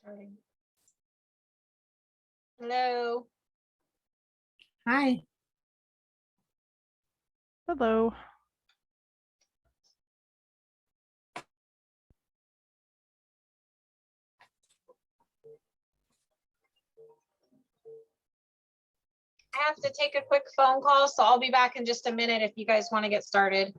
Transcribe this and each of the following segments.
Starting. Hello. Hi. Hello. I have to take a quick phone call, so I'll be back in just a minute if you guys want to get started.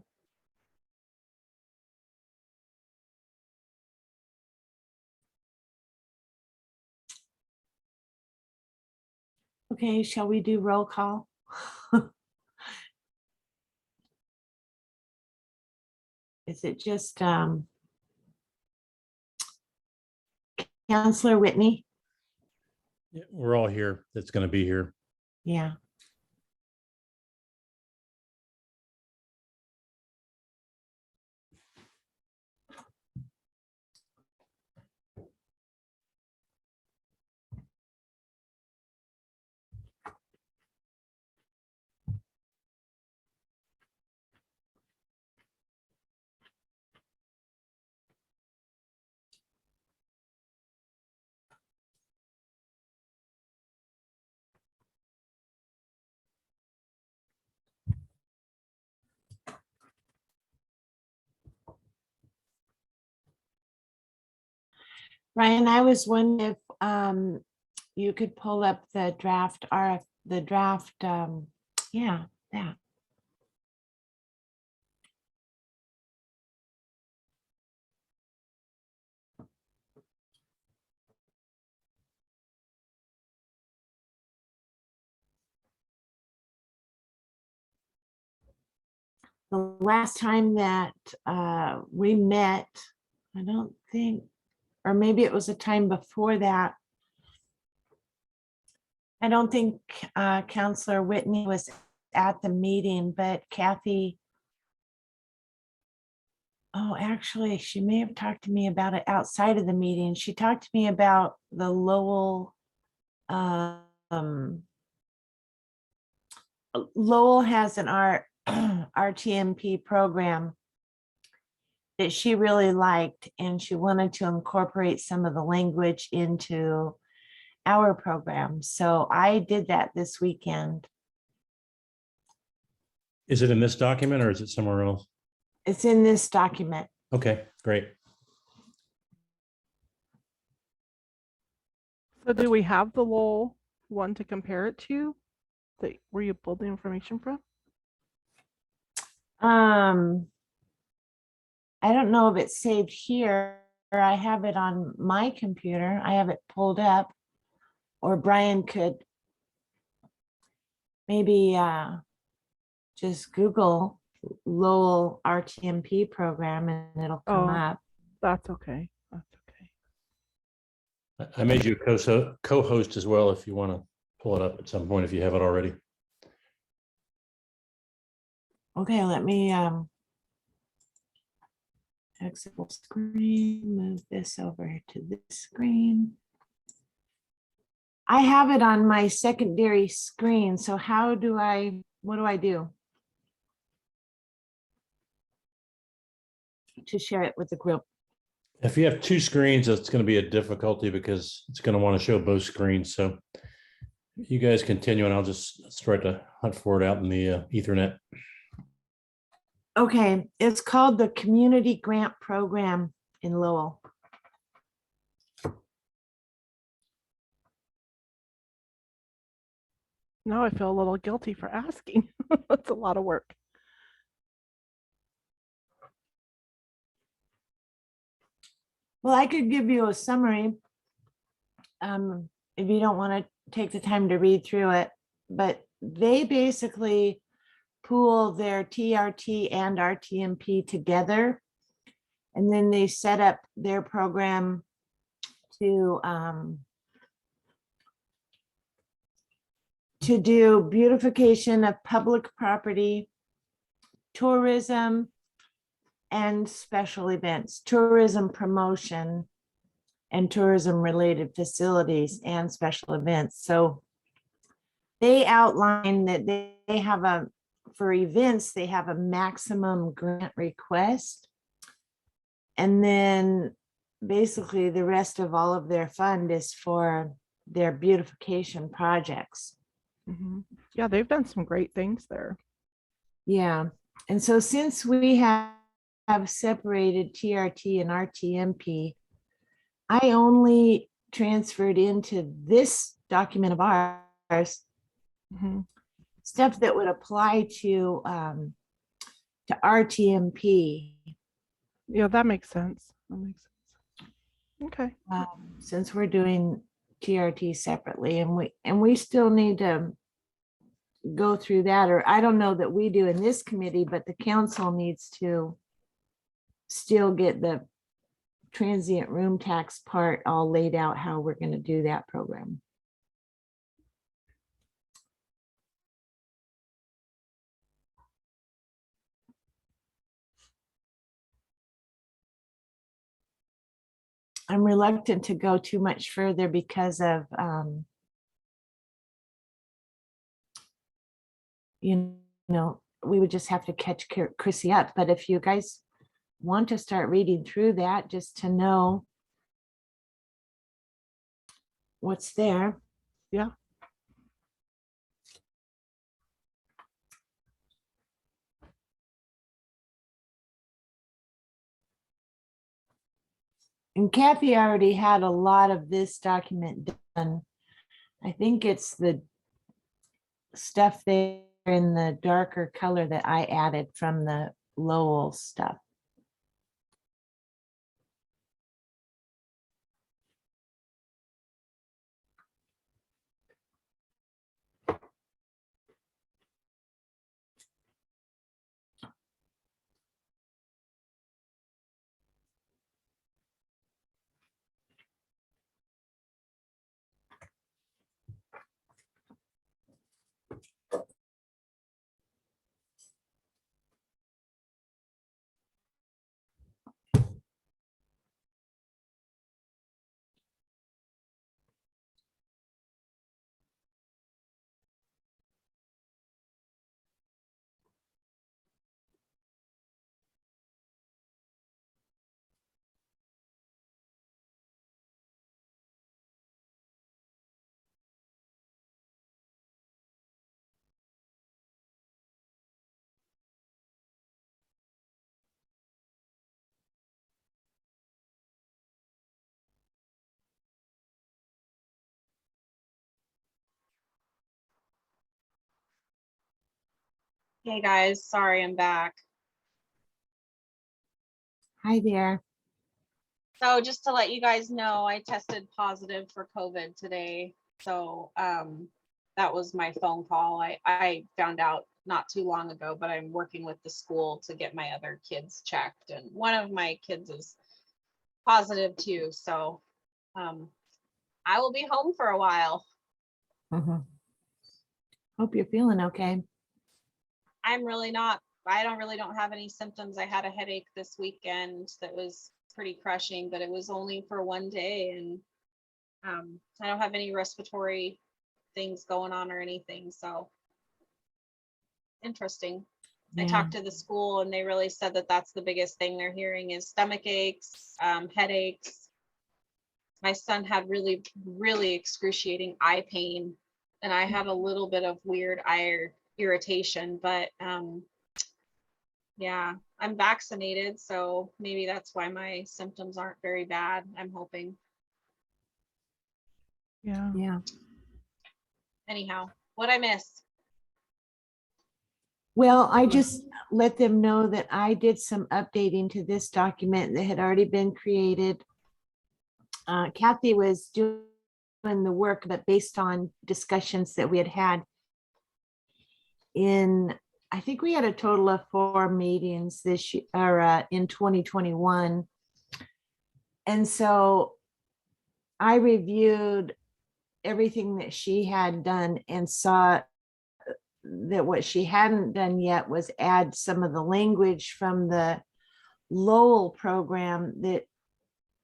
Okay, shall we do roll call? Is it just Counselor Whitney? Yeah, we're all here. That's going to be here. Yeah. Ryan, I was wondering if you could pull up the draft yeah, that. The last time that we met, I don't think, or maybe it was a time before that. I don't think Counselor Whitney was at the meeting, but Kathy, oh, actually, she may have talked to me about it outside of the meeting. She talked to me about the Lowell Lowell has an RTMP program that she really liked, and she wanted to incorporate some of the language into our program. So I did that this weekend. Is it in this document or is it somewhere else? It's in this document. Okay, great. So do we have the Lowell one to compare it to? Where you pulled the information from? I don't know if it's saved here. I have it on my computer. I have it pulled up. Or Brian could maybe just Google Lowell RTMP program and it'll come Oh. up. That's okay. That's okay. I made you a co-host as well if you want to pull it up at some point if you have it already. Okay, let me exit full screen, move this over to this screen. I have it on my secondary screen. So what do I do to share it with the group? If you have two screens, it's going to be a difficulty because it's going to want to show both screens. So you guys continue and I'll just start to hunt for it out in the Ethernet. Okay, it's called the Community Grant Program in Lowell. Now I feel a little guilty for asking. That's a lot of work. Well, I could give you a summary if you don't want to take the time to read through it, but they basically pool their TRT and RTMP together, and then they set up their program to do beautification of public property, tourism, and special events, tourism promotion, and tourism related facilities and special events. So they outline that they have for events, they have a maximum grant request. And then basically the rest of all of their fund is for their beautification projects. Mhm. Yeah, they've done some great things there. Yeah, and so since we have separated TRT and RTMP, I only transferred into this document of ours Mhm. stuff that would apply to RTMP, Yeah, that makes sense. That makes sense. Okay. since we're doing TRT separately, and we still need to go through that, or I don't know that we do in this committee, but the council needs to still get the transient room tax part all laid out, how we're going to do that program. I'm reluctant to go too much further because of, you know, we would just have to catch Chrissy up. But if you guys want to start reading through that, just to know what's there. Yeah. And Kathy already had a lot of this document done. I think it's the stuff there in the darker color that I added from the Lowell stuff. Hey guys, sorry I'm back. Hi there. So just to let you guys know, I tested positive for COVID today. So that was my phone call. I found out not too long ago, but I'm working with the school to get my other kids checked. And one of my kids is positive too. So I will be home for a while. Mhm. Hope you're feeling okay. I'm really not, I don't have any symptoms. I had a headache this weekend that was pretty crushing, but it was only for one day. And I don't have any respiratory things going on or anything. So interesting. I Yeah. talked to the school and they really said that that's the biggest thing they're hearing is stomach aches, headaches. My son had really, really excruciating eye pain, and I had a little bit of weird eye irritation, but yeah, I'm vaccinated, so maybe that's why my symptoms aren't very bad. I'm hoping. Yeah. Yeah. Anyhow, what I miss? Well, I just let them know that I did some updating to this document that had already been created. Kathy was doing the work, but based on discussions that we had had in, I think we had a total of 4 meetings this year, or in 2021. And so I reviewed everything that she had done and saw that what she hadn't done yet was add some of the language from the Lowell program that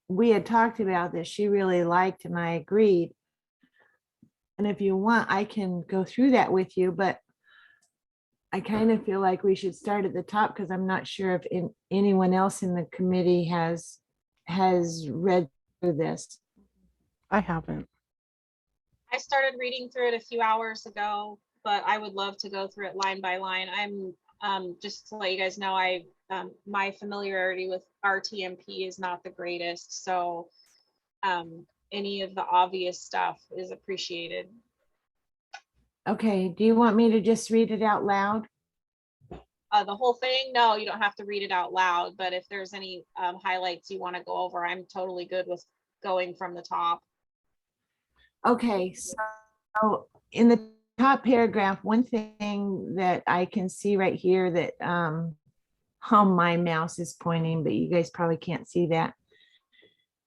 we had talked about that she really liked, and I agreed. And if you want, I can go through that with you, but I kind of feel like we should start at the top because I'm not sure if anyone else in the committee has has read through this. I haven't. I started reading through it a few hours ago, but I would love to go through it line by line. I'm just to let you guys know, my familiarity with RTMP is not the greatest, so any of the obvious stuff is appreciated. Okay, do you want me to just read it out loud? The whole thing, no, you don't have to read it out loud, but if there's any highlights you want to go over, I'm totally good with going from the top. Okay, so in the top paragraph, one thing that I can see right here that how my mouse is pointing, but you guys probably can't see that.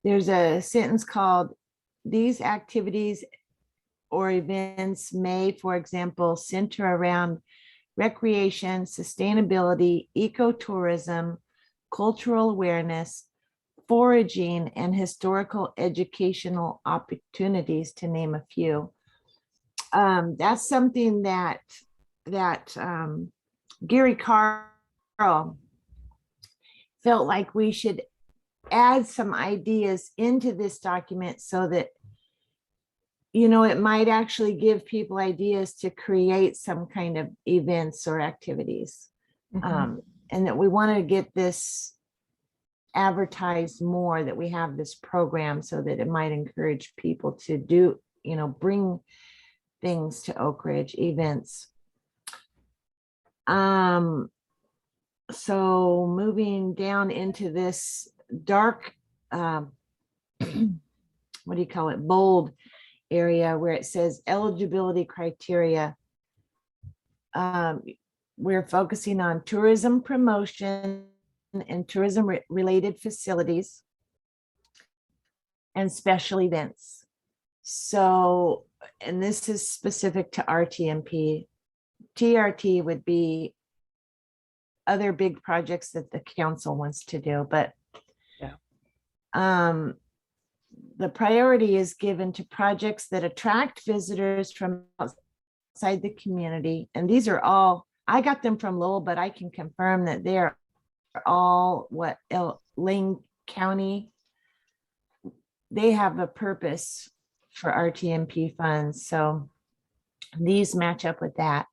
There's a sentence called, these activities or events may, for example, center around recreation, sustainability, ecotourism, cultural awareness, foraging, and historical educational opportunities, to name a few. That's something that Gary Carl felt like we should add some ideas into this document so that, you know, it might actually give people ideas to create some kind of events or activities. Mhm. And that we want to get this advertised more, that we have this program so that it might encourage people to do, you know, bring things to Oakridge, events. So moving down into this dark, what do you call it, bold area where it says eligibility criteria. We're focusing on tourism promotion and tourism related facilities and special events. So, and this is specific to RTMP. TRT would be other big projects that the council wants to do, but Yeah. The priority is given to projects that attract visitors from outside the community. And these are all, I got them from Lowell, but I can confirm that they're all what Lane County, they have a purpose for RTMP funds. So these match up with that.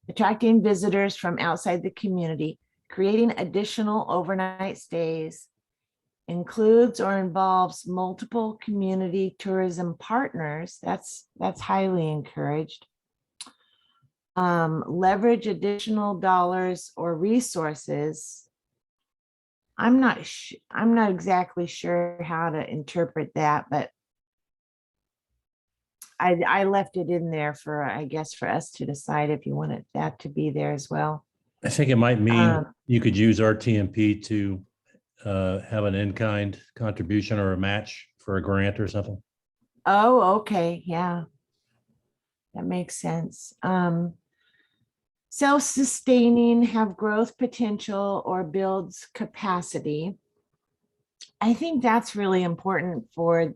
Attracting visitors from outside the community, creating additional overnight stays, includes or involves multiple community tourism partners. That's highly encouraged. Leverage additional dollars or resources. I'm not exactly sure how to interpret that, but I left it in there for, I guess, for us to decide if you wanted that to be there as well. I think it might mean you could use RTMP to have an in-kind contribution or a match for a grant or something. Oh, okay, yeah. That makes sense. Self-sustaining, have growth potential, or builds capacity. I think that's really important for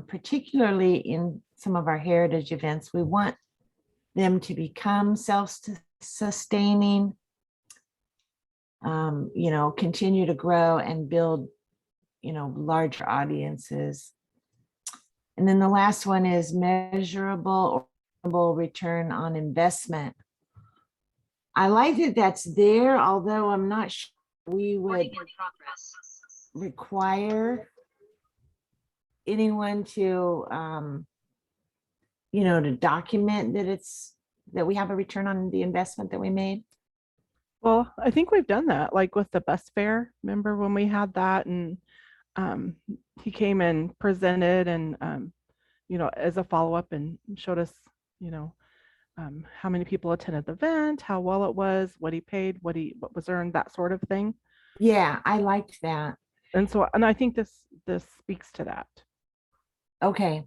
particularly in some of our heritage events. We want them to become self-sustaining, you know, continue to grow and build, you know, larger audiences. And then the last one is measurable or return on investment. I like that that's there, although I'm not sure we would require anyone to, you know, to document that we have a return on the investment that we made. Well, I think we've done that, like with the bus fare. Remember when we had that, and he came and presented, and you know, as a follow-up, and showed us, you know, how many people attended the event, how well it was, what he paid, what was earned, that sort of thing. Yeah, I liked that. And so, and I think this speaks to that. Okay.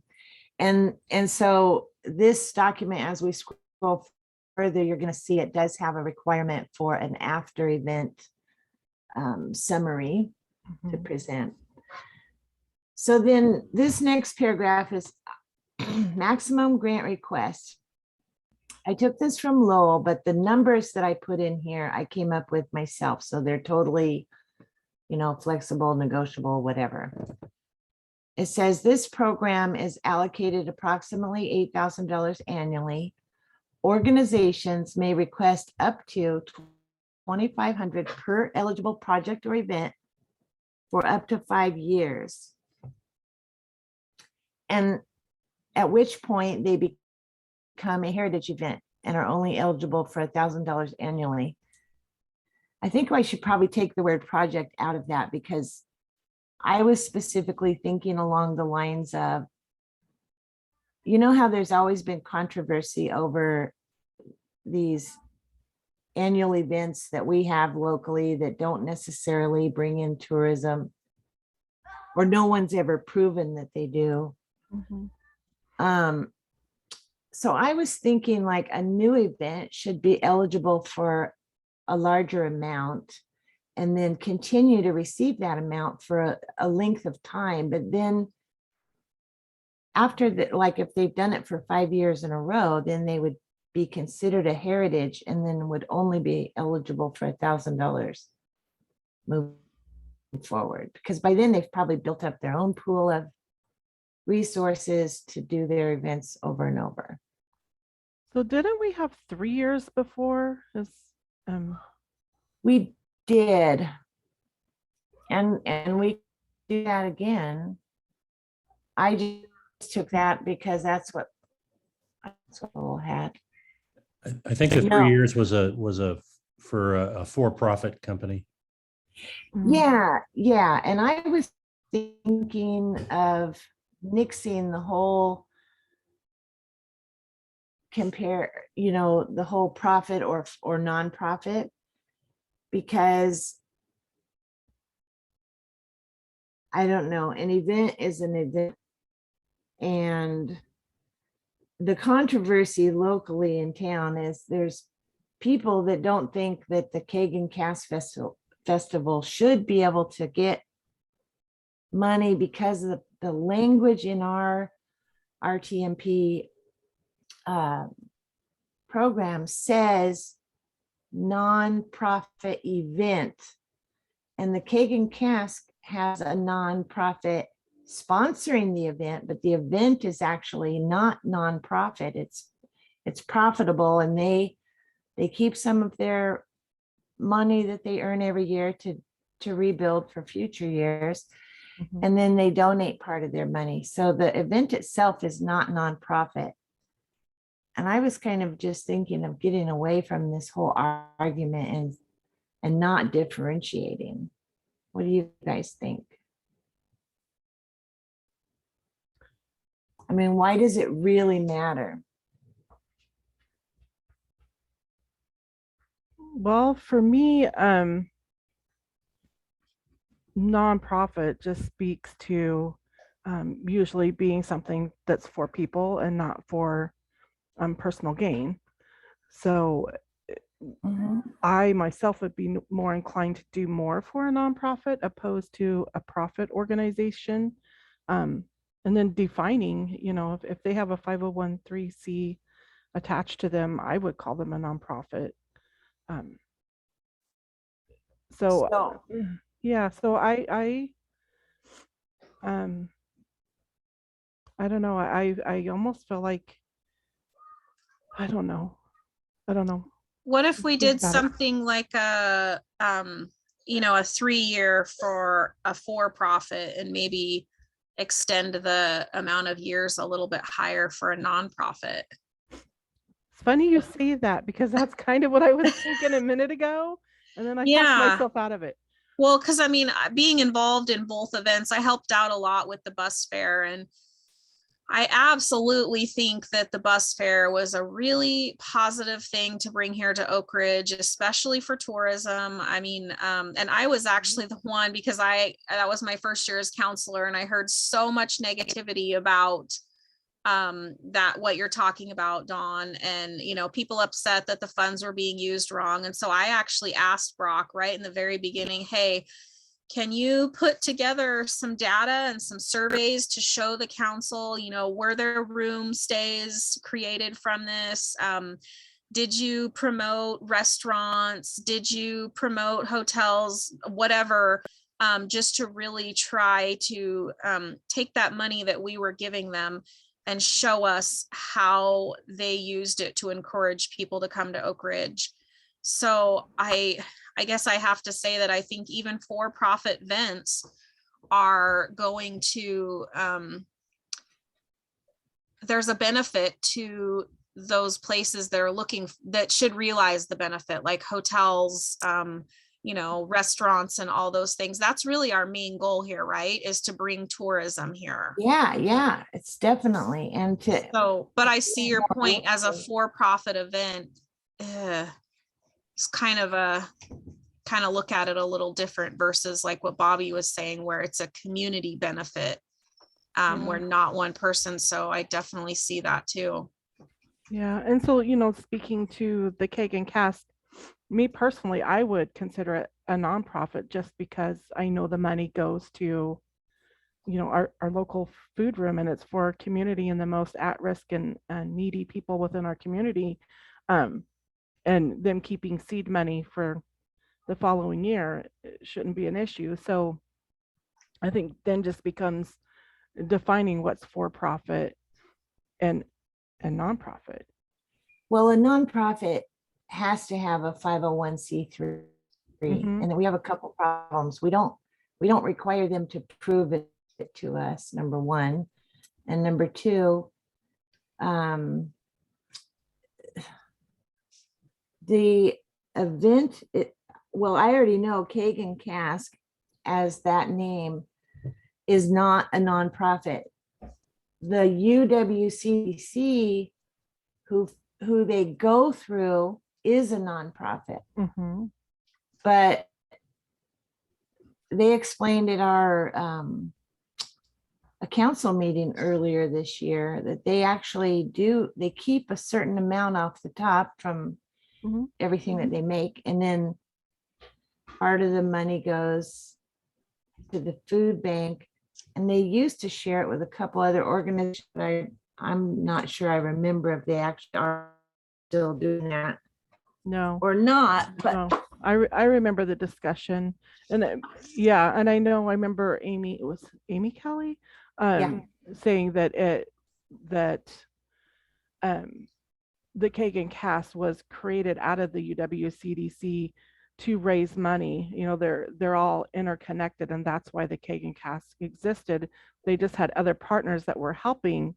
And so this document, as we scroll further, you're going to see it does have a requirement for an after event summary to present. So then this next paragraph is maximum grant request. I took this from Lowell, but the numbers that I put in here, I came up with myself. So they're totally flexible, negotiable, whatever. It says this program is allocated approximately $8,000 annually. Organizations may request up to $2,500 per eligible project or event for up to 5 years. And at which point they become a heritage event and are only eligible for $1,000 annually. I think I should probably take the word project out of that, because I was specifically thinking along the lines of, how there's always been controversy over these annual events that we have locally that don't necessarily bring in tourism, or no one's ever proven that they do. So I was thinking like a new event should be eligible for a larger amount and then continue to receive that amount for a length of time. But then after that, like if they've done it for 5 years in a row, then they would be considered a heritage and then would only be eligible for $1,000 moving forward. Because by then they've probably built up their own pool of resources to do their events over and over. So didn't we have 3 years before? We did. And we do that again. I just took that because that's what we'll have. I think the No. 3 years was for a for-profit company. Yeah. And I was thinking of mixing the whole the whole profit or nonprofit, because I don't know, an event is an event. And the controversy locally in town is there's people that don't think that the Kagan Cast Festival should be able to get money because of the language in our RTMP program says nonprofit event. And the Kagan Cask has a nonprofit sponsoring the event, but the event is actually not nonprofit. It's profitable, and they keep some of their money that they earn every year to rebuild for future years. And then they donate part of their money. So the event itself is not nonprofit. And I was kind of just thinking of getting away from this whole argument and not differentiating. What do you guys think? I mean, why does it really matter? Well, for me, nonprofit just speaks to usually being something that's for people and not for personal gain. So I myself would be more inclined to do more for a nonprofit opposed to a profit organization. And then defining, if they have a 501(c) attached to them, I would call them a nonprofit. So I don't know. I almost feel like, I don't know. What if we did about it. something like a 3-year for a for-profit and maybe extend the amount of years a little bit higher for a nonprofit? It's funny you say that, because that's kind of what I was thinking a minute ago. And then I talked Yeah. myself out of it. Well, because I mean, being involved in both events, I helped out a lot with the bus fare, and I absolutely think that the bus fare was a really positive thing to bring here to Oakridge, especially for tourism. I mean, and I was actually the one, because that was my first year as counselor, and I heard so much negativity about that, what you're talking about, Dawn, and people upset that the funds were being used wrong. And so I actually asked Brock right in the very beginning, hey, can you put together some data and some surveys to show the council, were there room stays created from this? Did you promote restaurants? Did you promote hotels? Whatever. just to really try to take that money that we were giving them and show us how they used it to encourage people to come to Oakridge. So I guess I have to say that I think even for-profit events are going to, there's a benefit to those places that are looking, that should realize the benefit, like hotels, you know, restaurants and all those things. That's really our main goal here, right? Is to bring tourism here. Yeah, it's definitely, and to, So, but I see your point as a for-profit event. It's kind of look at it a little different versus like what Bobby was saying, where it's a community benefit. We're not one person. So I definitely see that too. Yeah, and so, you know, speaking to the Kagan cast, me personally, I would consider it a nonprofit just because I know the money goes to, you know, our local food room, and it's for our community and the most at-risk and needy people within our community. And them keeping seed money for the following year shouldn't be an issue. So I think then just becomes defining what's for profit and nonprofit. well, a nonprofit has to have a 501c3, Mhm. and we have a couple problems. We don't require them to prove it to us, number one. And number two, the event, well, I already know Kagan Cask as that name is not a nonprofit. The UWCDC, who they go through, is a nonprofit. Mhm. But they explained at our a council meeting earlier this year that they actually they keep a certain amount off the top from Mhm. everything that they make, and then part of the money goes to the food bank, and they used to share it with a couple other organizations, but I'm not sure I remember if they actually are still doing that No. or not, but No, I remember the discussion, and yeah, and I remember Amy, it was Amy Kelly, saying that the Kagan cast was created out of the UWCDC to raise money. You know, they're all interconnected, and that's why the Kagan cast existed. They just had other partners that were helping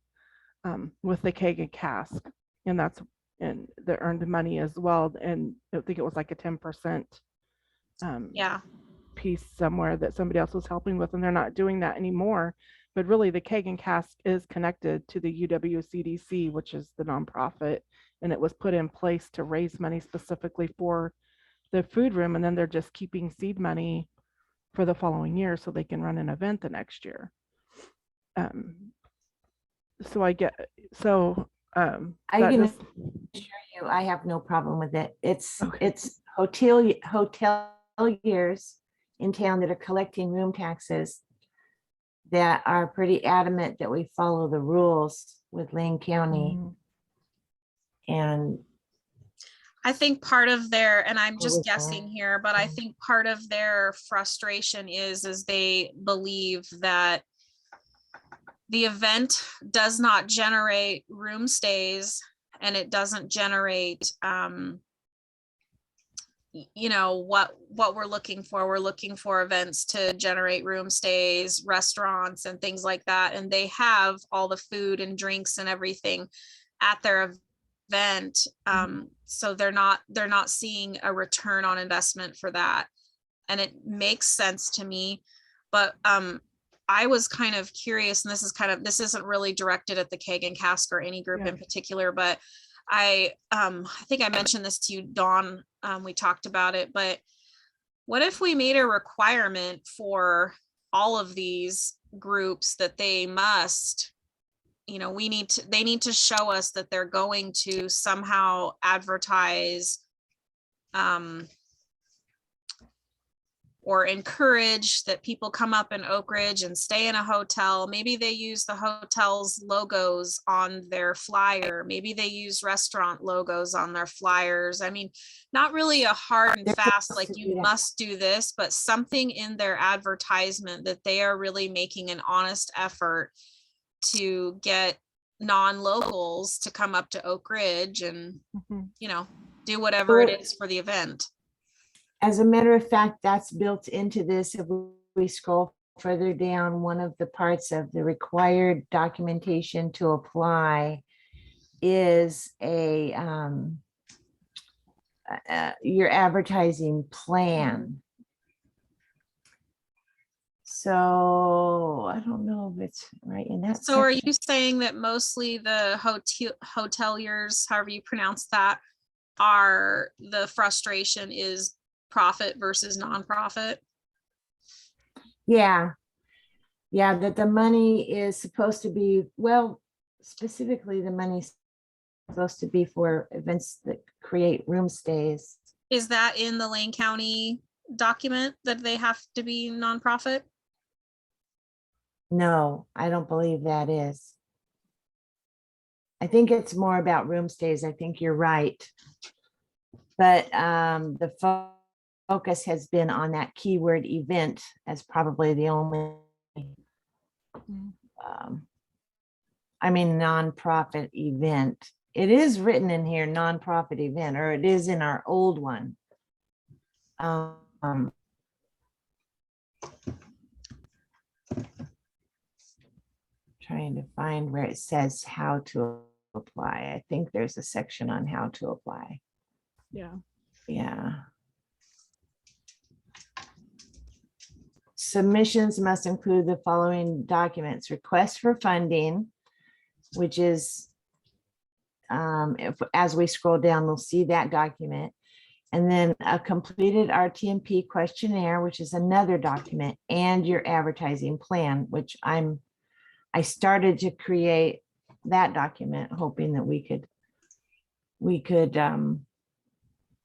with the Kagan cask, and they earned money as well. And I think it was like a 10% Yeah. piece somewhere that somebody else was helping with, and they're not doing that anymore. But really, the Kagan cask is connected to the UWCDC, which is the nonprofit, and it was put in place to raise money specifically for the food room, and then they're just keeping seed money for the following year so they can run an event the next year. So I get, so I that can just, assure you, I have no problem with it. It's Okay. it's hoteliers in town that are collecting room taxes that are pretty adamant that we follow the rules with Lane County. Mhm. And I think part of their, and I'm What just was that? guessing here, but I think part of their frustration is they believe that the event does not generate room stays, and it doesn't generate, you know, what we're looking for. We're looking for events to generate room stays, restaurants and things like that. And they have all the food and drinks and everything at their event. So they're not seeing a return on investment for that. And it makes sense to me. But I was kind of curious, and this isn't really directed at the Kagan cask or any group in particular, but I think I mentioned this to you, Dawn. We talked about it, but what if we made a requirement for all of these groups that they must, you know, they need to show us that they're going to somehow advertise or encourage that people come up in Oakridge and stay in a hotel. Maybe they use the hotel's logos on their flyer. Maybe they use restaurant logos on their flyers. I mean, not really a hard and They're fast, supposed like to do you that. must do this, but something in their advertisement that they are really making an honest effort to get non-locals to come up to Oakridge and, Mhm. you know, do whatever it is for the event. As a matter of fact, that's built into this. If we scroll further down, one of the parts of the required documentation to apply is your advertising plan. So I don't know if it's right in that. So are section. you saying that mostly the hoteliers, however you pronounce that, are the frustration is profit versus nonprofit? Yeah. Yeah, that the money is supposed to be, well, specifically the money's supposed to be for events that create room stays. Is that in the Lane County document that they have to be nonprofit? No, I don't believe that is. I think it's more about room stays. I think you're right. But the focus has been on that keyword event as probably the only, Mm. I mean, nonprofit event. It is written in here, nonprofit event, or it is in our old one. Trying to find where it says how to apply. I think there's a section on how to apply. Yeah. Yeah. Submissions must include the following documents: request for funding, which is, as we scroll down, we'll see that document. And then a completed RTMP questionnaire, which is another document, and your advertising plan, which I started to create that document, hoping that we could,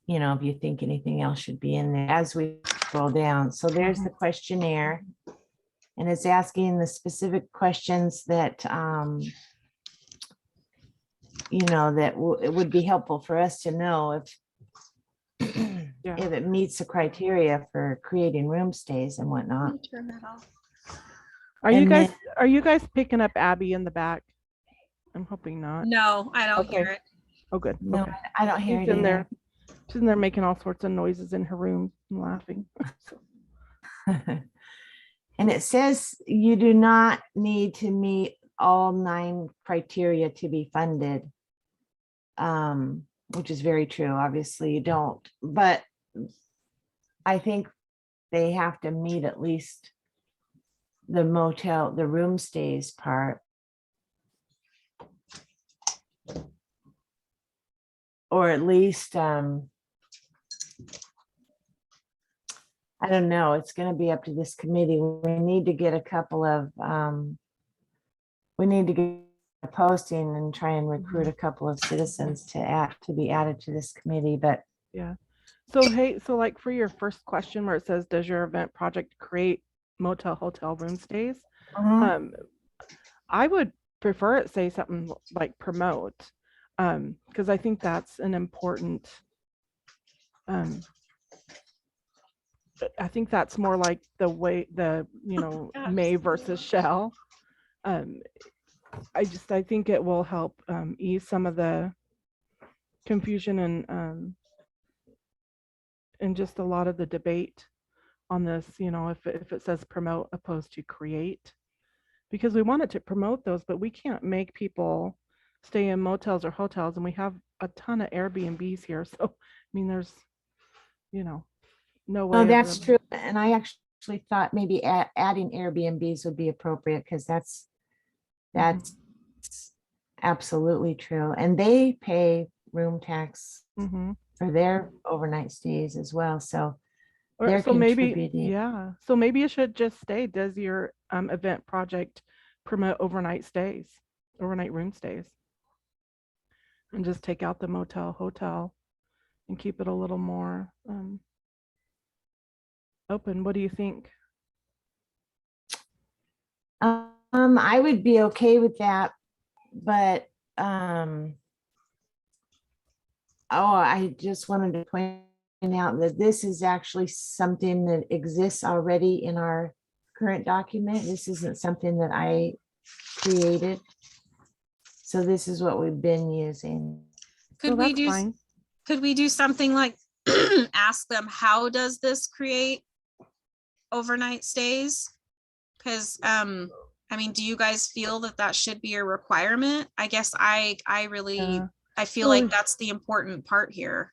you know, if you think anything else should be in there as we scroll down. So there's the questionnaire. And it's asking the specific questions that, you know, that it would be helpful for us to know if Yeah. if it meets the criteria for creating room stays and Let whatnot. me turn that off. Are you And guys then- are you guys picking up Abby in the back? I'm hoping not. No, I don't hear Okay. it. Oh, good. No, Okay. I don't hear She's it in there. either. She's in there making all sorts of noises in her room and laughing. And it says you do not need to meet all 9 criteria to be funded. Which is very true. Obviously you don't, but I think they have to meet at least the room stays part. Or at least, I don't know, it's gonna be up to this committee. We need to get a couple of, we need to get a posting and try and recruit a couple of citizens to be added to this committee, but Yeah. So hey, so like for your first question where it says, does your event project create motel hotel room stays? I would prefer it say something like promote, because I think that's an important, I think that's more like the way may versus shall. I think it will help ease some of the confusion and just a lot of the debate on this, if it says promote opposed to create, because we want it to promote those, but we can't make people stay in motels or hotels, and we have a ton of Airbnbs here. So, I mean, there's, no way. oh, that's true. And I actually thought maybe adding Airbnbs would be appropriate, because that's absolutely true. And they pay room tax for their overnight stays as well. So they're contributing. So maybe it should just stay, does your event project promote overnight room stays? And just take out the motel, hotel, and keep it a little more open. What do you think? I would be okay with that, but, I just wanted to point out that this is actually something that exists already in our current document. This isn't something that I created. So this is what we've been using. So Could we that's do, fine. could we do something like ask them, how does this create overnight stays? Because, I mean, do you guys feel that that should be a requirement? I guess I really, Yeah. I feel So like that's the important part here.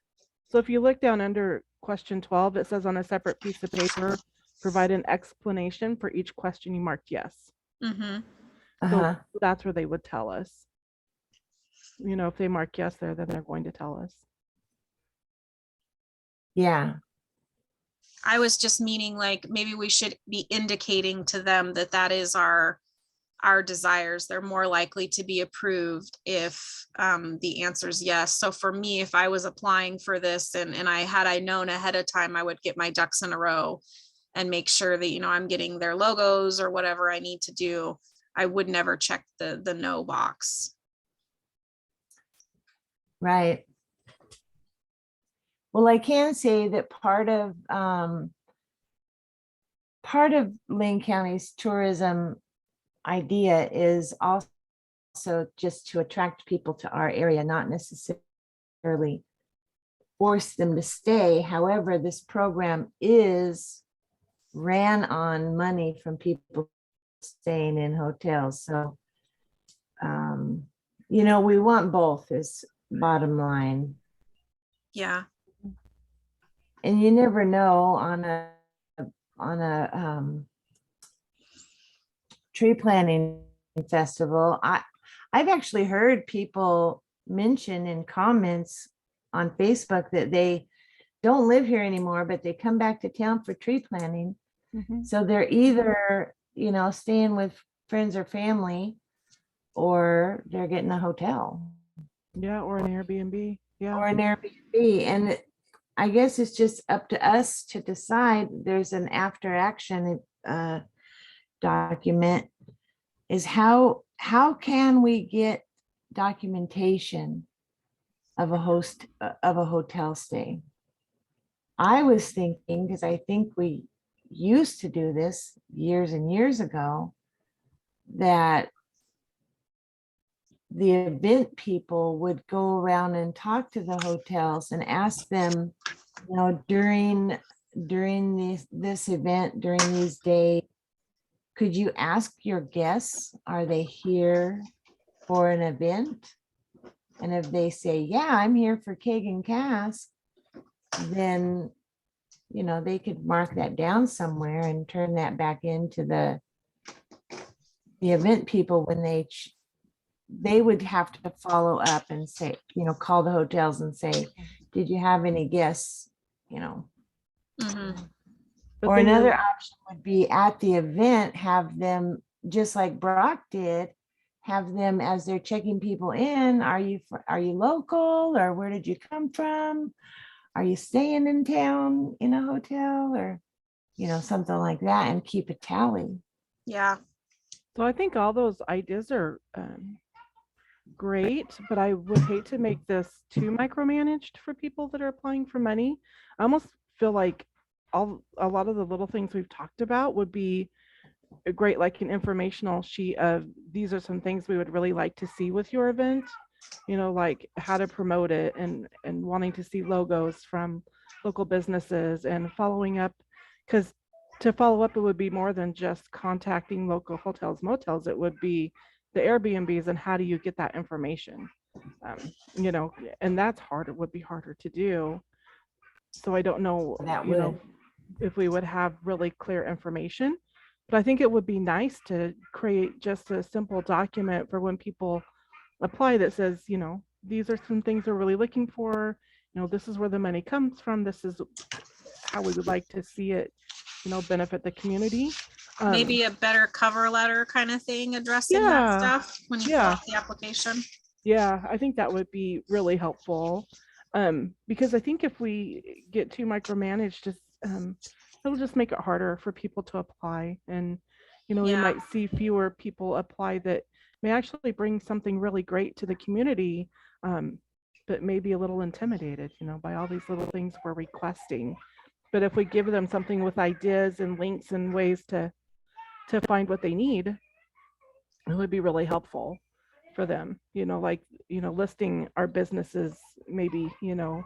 So if you look down under question 12, it says on a separate piece of paper, provide an explanation for each question you marked yes. Mm-hmm. Uh-huh. So that's where they would tell us. You know, if they mark yes there, then they're going to tell us. Yeah, I was just meaning like, maybe we should be indicating to them that that is our desires. They're more likely to be approved if the answer is yes. So for me, if I was applying for this and I known ahead of time, I would get my ducks in a row and make sure that, you know, I'm getting their logos or whatever I need to do. I would never check the no box. right. Well, I can say that part of Lane County's tourism idea is also just to attract people to our area, not necessarily force them to stay. However, this program is ran on money from people staying in hotels. So, you know, we want both is bottom line. Yeah. And you never know on a tree planting festival. I've actually heard people mention in comments on Facebook that they don't live here anymore, but they come back to town for tree planting. Mhm. So they're either, you know, staying with friends or family, or they're getting a hotel Yeah, or an Airbnb. Yeah. or an Airbnb. And I guess it's just up to us to decide. There's an after action document, is how can we get documentation of a hotel stay? I was thinking, because I think we used to do this years and years ago, that the event people would go around and talk to the hotels and ask them, you know, during this event, during these days, could you ask your guests, are they here for an event? And if they say, yeah, I'm here for Keg and Cask, then, you know, they could mark that down somewhere and turn that back into the event people when they would have to follow up and say, you know, call the hotels and say, did you have any guests, you know? Mhm. But Or then you're- another option would be at the event, have them, just like Brock did, have them as they're checking people in, are you local, or where did you come from? Are you staying in town in a hotel, or, you know, something like that, and keep a tally. Yeah. So I think all those ideas are great, but I would hate to make this too micromanaged for people that are applying for money. I almost feel like a lot of the little things we've talked about would be a great, like an informational sheet of, these are some things we would really like to see with your event, you know, like how to promote it, and wanting to see logos from local businesses and following up, because to follow up, it would be more than just contacting local hotels, motels. It would be the Airbnbs, and how do you get that information? You know, and that's hard. It would be harder to do. So I don't know, That you know, would. if we would have really clear information, but I think it would be nice to create just a simple document for when people apply that says, you know, these are some things we're really looking for. You know, this is where the money comes from. This is how we would like to see it, you know, benefit the community. Maybe a better cover letter kind of thing addressing that Yeah. stuff when you fill Yeah. out the application. Yeah, I think that would be really helpful. Because I think if we get too micromanaged, just it'll just make it harder for people to apply. And, you know, we Yeah. might see fewer people apply that may actually bring something really great to the community, but maybe a little intimidated, you know, by all these little things we're requesting. But if we give them something with ideas and links and ways to find what they need, it would be really helpful for them, you know, like, you know, listing our businesses, maybe, you know,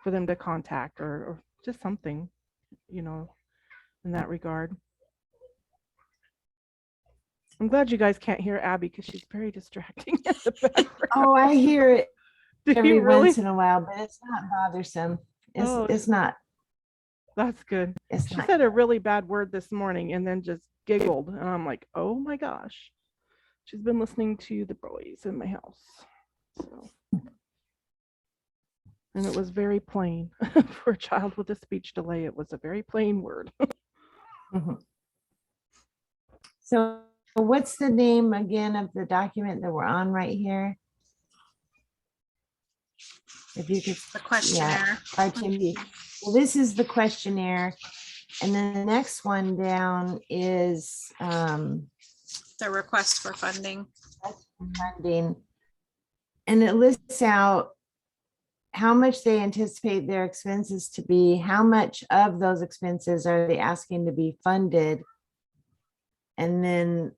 for them to contact, or just something, you know, in that regard. I'm glad you guys can't hear Abby because she's very distracting in the background. Oh, I hear it Did every you really? once in a while, but it's not bothersome. It's Oh. it's not. That's good. It's She not. said a really bad word this morning and then just giggled. And I'm like, oh my gosh. She's been listening to the boys in my house. So. And it was very plain for a child with a speech delay. It was a very plain word. Mhm. So what's the name again of the document that we're on right here? If you could, The questionnaire. RTMP. Well, this is the questionnaire. And then the next one down is The request for funding. funding. And it lists out how much they anticipate their expenses to be, how much of those expenses are they asking to be funded? And then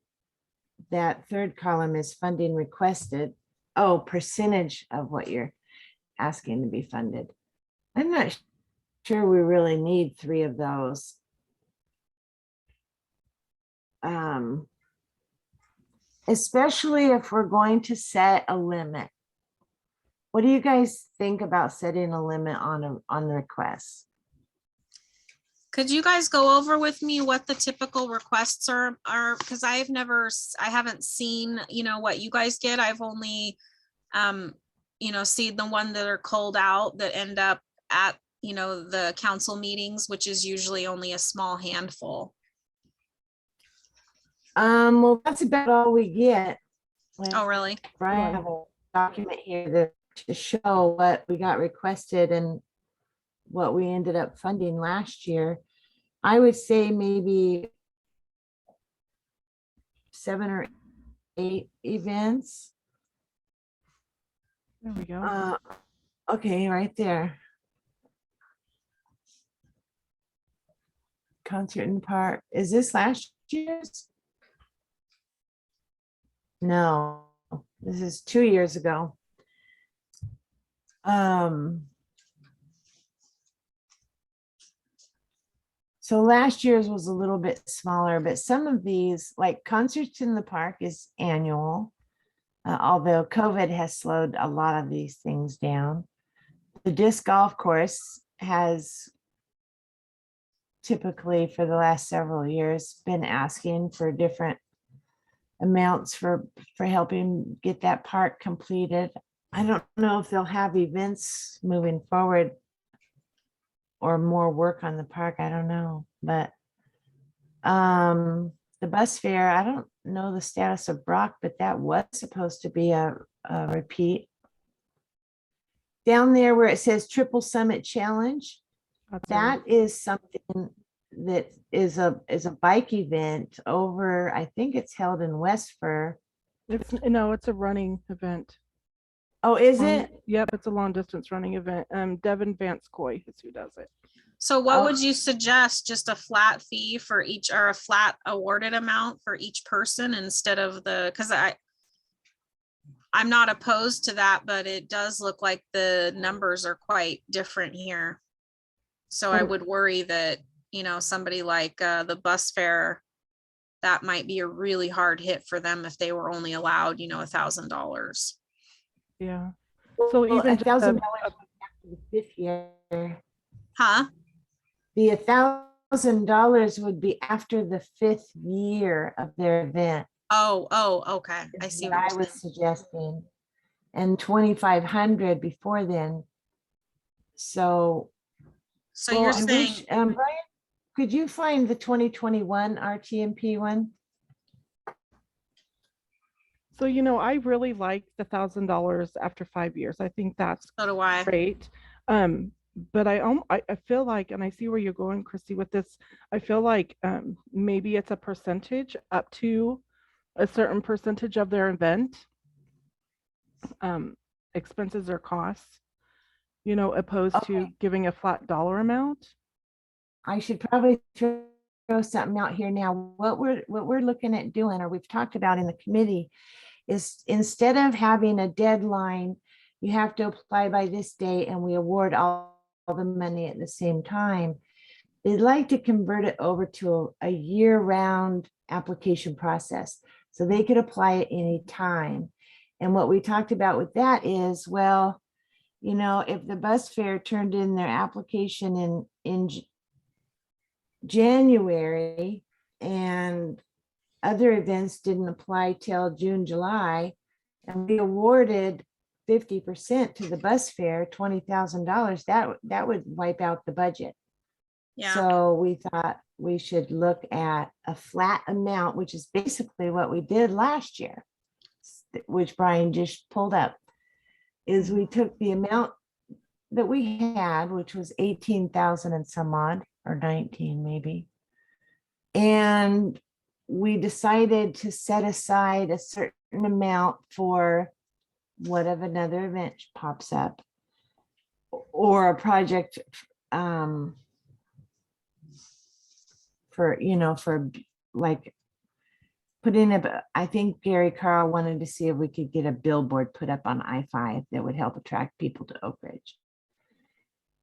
that third column is funding requested. Oh, percentage of what you're asking to be funded. I'm not sure we really need 3 of those. Especially if we're going to set a limit. What do you guys think about setting a limit on the requests? Could you guys go over with me what the typical requests are? Because I haven't seen, you know, what you guys get. I've only, you know, seen the one that are called out that end up at, you know, the council meetings, which is usually only a small handful. Well, that's about all we get. Oh, really? I have a document here to show what we got requested and what we ended up funding last year. I would say maybe 7 or 8 events. There we go. Okay, right there. Concert in the park. Is this last year's? No, this is 2 years ago. So last year's was a little bit smaller, but some of these, like Concerts in the Park, is annual. Although COVID has slowed a lot of these things down. The disc golf course has typically for the last several years been asking for different amounts for helping get that park completed. I don't know if they'll have events moving forward or more work on the park. I don't know, but the bus fare, I don't know the status of Brock, but that was supposed to be a repeat. Down there where it says Triple Summit Challenge, that is something that is a bike event over, I think it's held in Westford. It's a running event. Oh, is it? Yep, it's a long distance running event. Devin Vance Coy is who does it. So what would you suggest? Just a flat fee for each, or a flat awarded amount for each person instead of because I'm not opposed to that, but it does look like the numbers are quite different here. So I would worry that, you know, somebody like the bus fare, that might be a really hard hit for them if they were only allowed, you know, $1,000. Yeah. So Well, even $1,000 after the 5th year. Huh? The $1,000 would be after the 5th year of their event. Oh, okay. I is see what what I you're was saying. suggesting, and 2,500 before then. So You're I saying, wish, Brian, could you find the 2021 RTMP one? So, you know, I really like the $1,000 after 5 years. I think that's so do I. great. but I feel like, and I see where you're going, Christy, with this. I feel like maybe it's a percentage up to a certain percentage of their event expenses or costs, opposed to Okay. giving a flat dollar amount. I should probably throw something out here now. What we're looking at doing, or we've talked about in the committee, is instead of having a deadline, you have to apply by this day and we award all the money at the same time. They'd like to convert it over to a year-round application process, so they could apply it any time. And what we talked about with that is, well, if the bus fare turned in their application in January and other events didn't apply till June, July, and we awarded 50% to the bus fare, $20,000, that would wipe out the budget. Yeah, So we thought we should look at a flat amount, which is basically what we did last year, which Brian just pulled up, is we took the amount that we had, which was 18,000 and some odd, or 19 maybe. And we decided to set aside a certain amount for what if another event pops up or a project for like putting up, I think Gary Carl wanted to see if we could get a billboard put up on I-5 that would help attract people to Oakridge.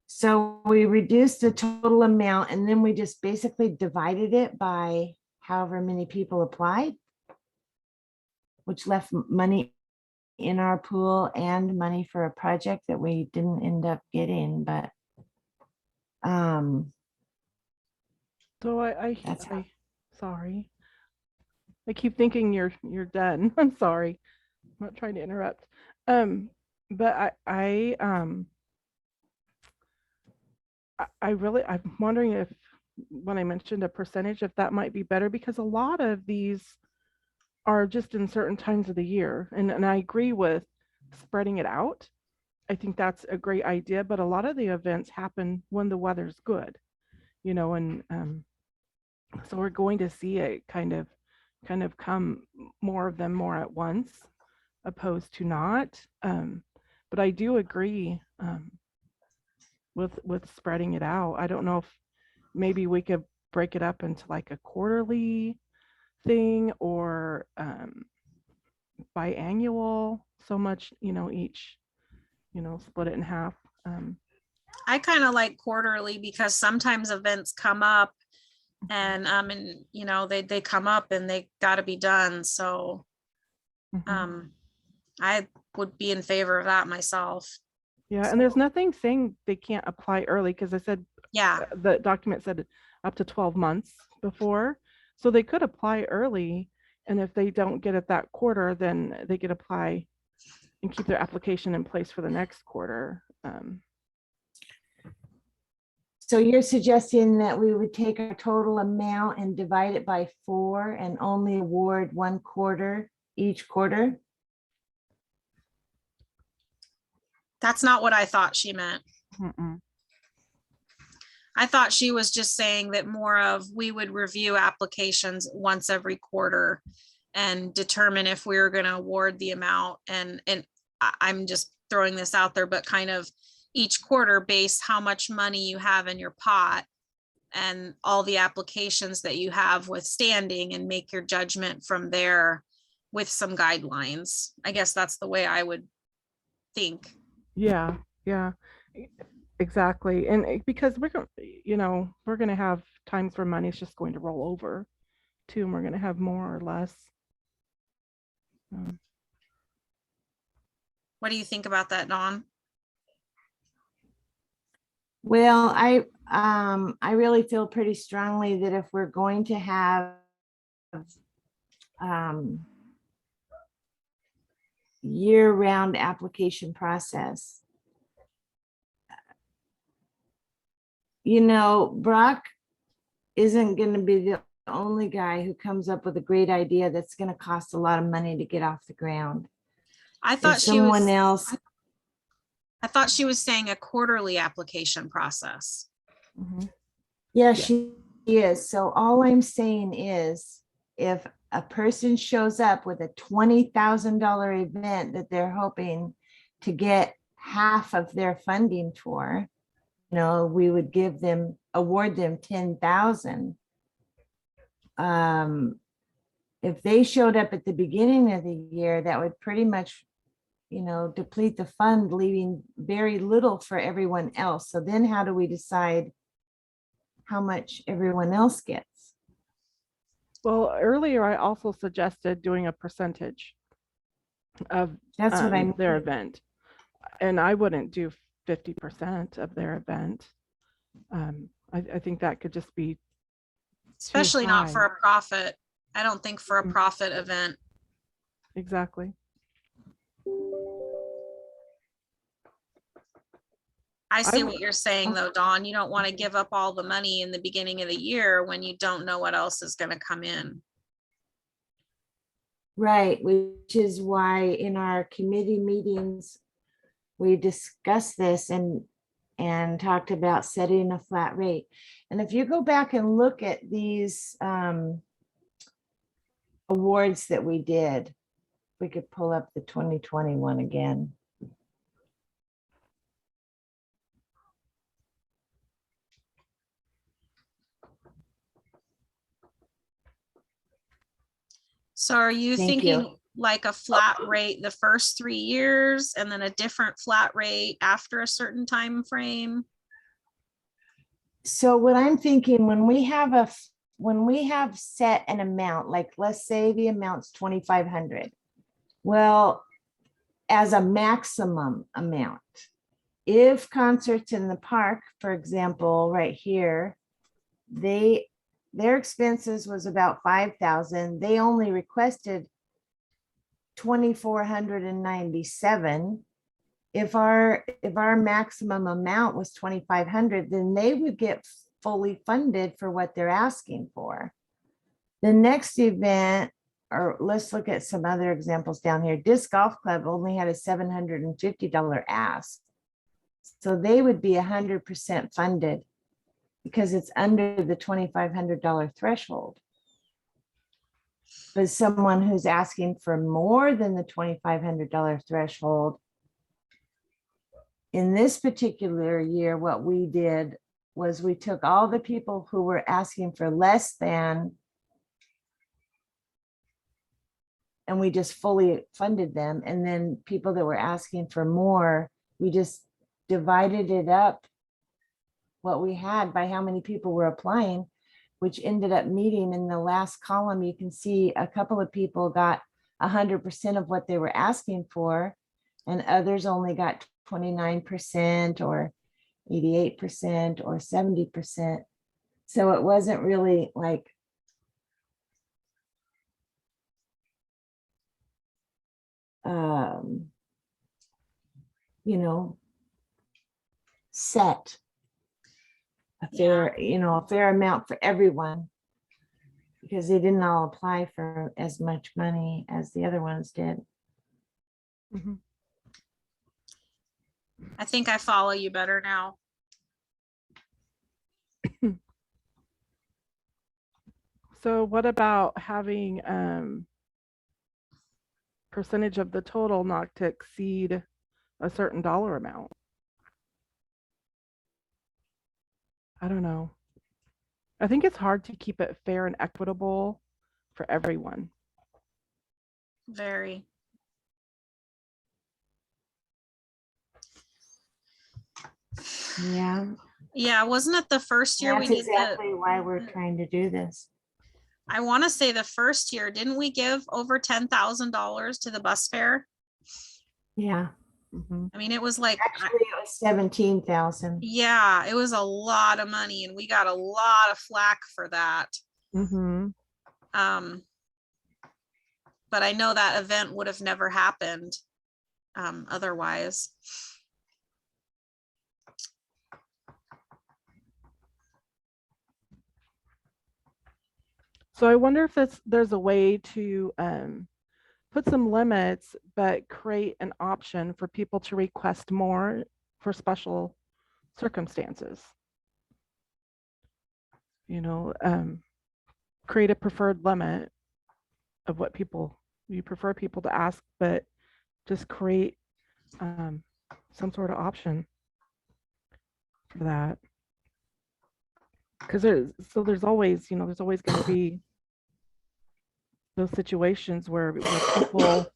So we reduced the total amount and then we just basically divided it by however many people applied, which left money in our pool and money for a project that we didn't end up getting, but So I That's how- sorry. I keep thinking you're done. I'm sorry. I'm not trying to interrupt. But I'm wondering if, when I mentioned a percentage, if that might be better, because a lot of these are just in certain times of the year. And I agree with spreading it out. I think that's a great idea, but a lot of the events happen when the weather's good, and so we're going to see it kind of come, more of them more at once, opposed to not. But I do agree with spreading it out. I don't know if maybe we could break it up into like a quarterly thing or biannual, so much, each, split it in half. I kind of like quarterly because sometimes events come up and they come up and they got to be done. So Mhm. I would be in favor of that myself. Yeah, and there's nothing saying they can't apply early, because I said Yeah, the document said up to 12 months before, so they could apply early, and if they don't get it that quarter, then they could apply and keep their application in place for the next quarter. So you're suggesting that we would take our total amount and divide it by 4 and only award 1 quarter each quarter? that's not what I thought she meant. Mm-mm. I thought she was just saying that more of we would review applications once every quarter and determine if we were going to award the amount. And I'm just throwing this out there, but kind of each quarter base how much money you have in your pot and all the applications that you have withstanding, and make your judgment from there with some guidelines. I guess that's the way I would think. Yeah, exactly. And because we're going to have times where money is just going to roll over too, and we're going to have more or less. What do you think about that, Dawn? Well, I really feel pretty strongly that if we're going to have year-round application process, Brock isn't going to be the only guy who comes up with a great idea that's going to cost a lot of money to get off the ground. I If thought she someone was, else, I thought she was saying a quarterly application process. Mhm. Yeah, Yeah. she is. So all I'm saying is if a person shows up with a $20,000 event that they're hoping to get half of their funding for, we would award them 10,000. If they showed up at the beginning of the year, that would pretty much, deplete the fund, leaving very little for everyone else. So then how do we decide how much everyone else gets? Well, earlier I also suggested doing a percentage of That's what I their mean. event, and I wouldn't do 50% of their event. I think that could just be Especially not for high. a profit. I don't think for a Mhm. profit event. Exactly. I see I- what you're saying though, Dawn. You don't want to give up all the money in the beginning of the year when you don't know what else is going to come in. Right, which is why in our committee meetings, we discussed this and talked about setting a flat rate. And if you go back and look at these awards that we did, we could pull up the 2021 again. So are you Thank you. thinking like a flat rate the first 3 years and then a different flat rate after a certain time frame? So what I'm thinking, when we have set an amount, like let's say the amount's 2,500. Well, as a maximum amount, if concerts in the park, for example, right here, their expenses was about 5,000. They only requested 2,497. If our maximum amount was 2,500, then they would get fully funded for what they're asking for. The next event, or let's look at some other examples down here. Disc Golf Club only had a $750 ask. So they would be 100% funded because it's under the $2,500 threshold. But someone who's asking for more than the $2,500 threshold, in this particular year, what we did was we took all the people who were asking for less than, and we just fully funded them. And then people that were asking for more, we just divided it up, what we had by how many people were applying, which ended up meeting in the last column. You can see a couple of people got 100% of what they were asking for, and others only got 29% or 88% or 70%. So it wasn't really like set a fair amount for everyone, because they didn't all apply for as much money as the other ones did. Mhm. I think I follow you better now. So what about having percentage of the total not to exceed a certain dollar amount? I don't know. I think it's hard to keep it fair and equitable for everyone. Very. Yeah, Yeah, wasn't it the first year we that's did exactly why we're trying to do this. I want to say the first year, didn't we give over $10,000 to the bus fare? Yeah, Mhm. I mean, it was like, actually it was 17,000. yeah, it was a lot of money and we got a lot of flack for that. Mhm. But I know that event would have never happened otherwise. So I wonder if there's a way to put some limits, but create an option for people to request more for special circumstances. You know, create a preferred limit of what you prefer people to ask, but just create some sort of option for that. Because there's always, you know, there's always going to be those situations where people,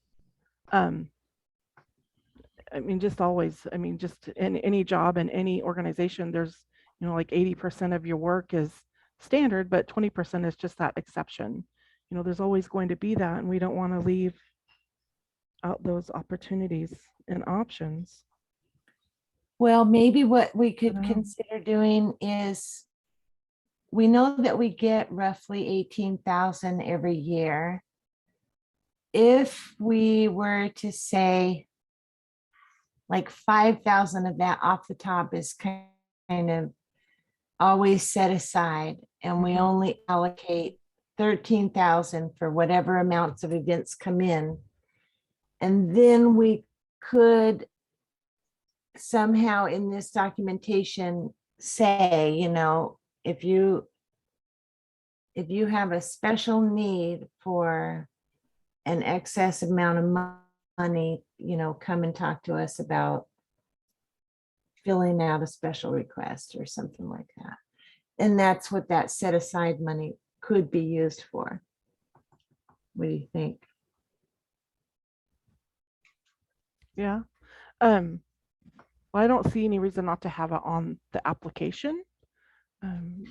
I mean, just always, I mean, just in any job in any organization, there's, you know, like 80% of your work is standard, but 20% is just that exception. You know, there's always going to be that, and we don't want to leave out those opportunities and options. Well, maybe what we could know. consider doing is, we know that we get roughly 18,000 every year. If we were to say like 5,000 of that off the top is kind of always set aside, and we Mhm. only allocate 13,000 for whatever amounts of events come in. And then we could somehow in this documentation say, you know, if you have a special need for an excess amount of money, you know, come and talk to us about filling out a special request or something like that. And that's what that set aside money could be used for. What do you think? Yeah. Well, I don't see any reason not to have it on the application.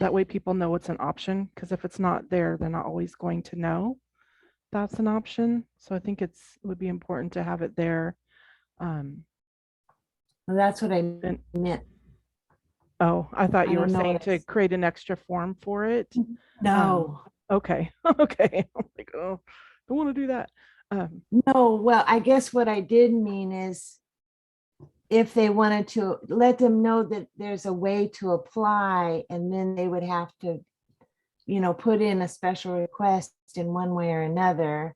That way people know it's an option, because if it's not there, they're not always going to know that's an option. So I think it would be important to have it there. Well, that's what I And meant. oh, I thought I you were don't know saying what to it's- create an extra form for it. No, Okay. Okay. I'm like, oh, don't want to do that. no. Well, I guess what I did mean is, if they wanted to let them know that there's a way to apply, and then they would have to, you know, put in a special request in one way or another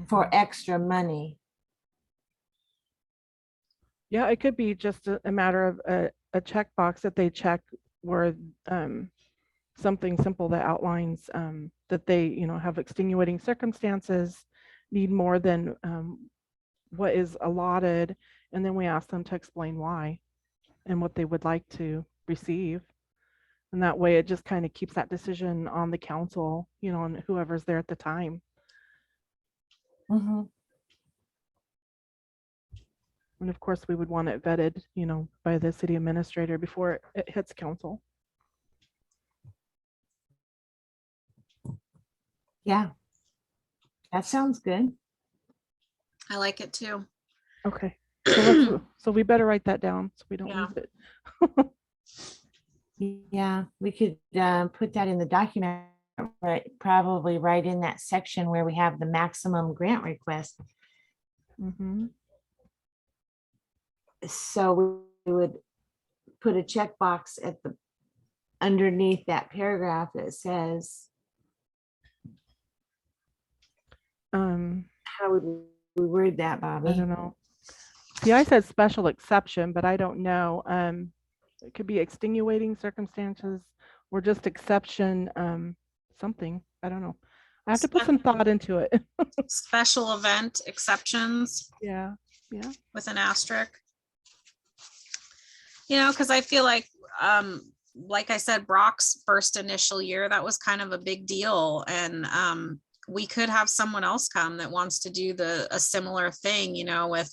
for Mhm. extra money. Yeah, it could be just a matter of a checkbox that they check, where something simple that outlines that they, you know, have extenuating circumstances, need more than what is allotted, and then we ask them to explain why and what they would like to receive. And that way it just kind of keeps that decision on the council, you know, and whoever's there at the time. Mhm. And of course, we would want it vetted, you know, by the city administrator before it hits council. Yeah, that sounds good. I like it too. Okay. So we better write that down so we don't Yeah. lose it. Yeah, we could put that in the document, right? Probably right in that section where we have the maximum grant request. Mhm. So we would put a checkbox at the underneath that paragraph that says, how would we word that, I Bobby? don't know. See, I said special exception, but I don't know. It could be extenuating circumstances or just exception, something. I don't know. I have to put some thought into it. Special event exceptions Yeah. Yeah. with an asterisk. You know, because I feel like I said, Brock's first initial year, that was kind of a big deal. And we could have someone else come that wants to do a similar thing, you know, with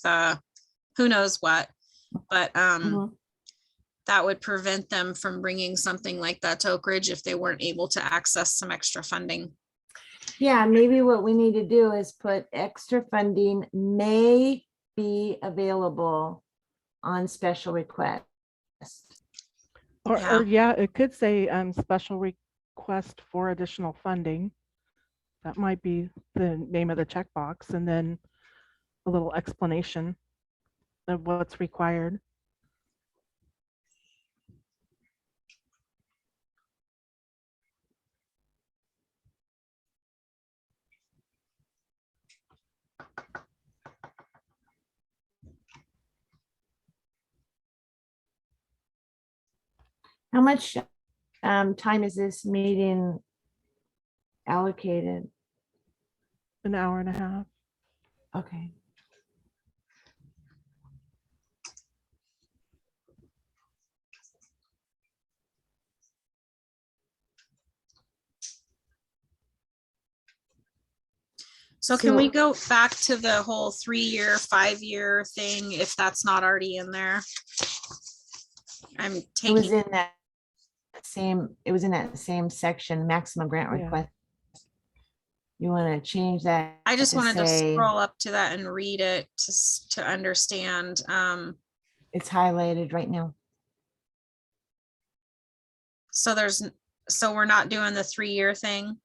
who knows what. But Mhm. that would prevent them from bringing something like that to Oakridge if they weren't able to access some extra funding. Yeah, maybe what we need to do is put extra funding may be available on special request. Or yeah, it could say special request for additional funding. That might be the name of the checkbox, and then a little explanation of what's required. How much time is this meeting allocated? An hour and a half. Okay. So can we So- go back to the whole 3-year, 5-year thing if that's not already in there? I'm It was taking, in that same section, maximum grant Yeah. request. You want to change that? I just wanted to say scroll up to that and read it to understand. It's highlighted right now. So we're not doing the 3-year thing?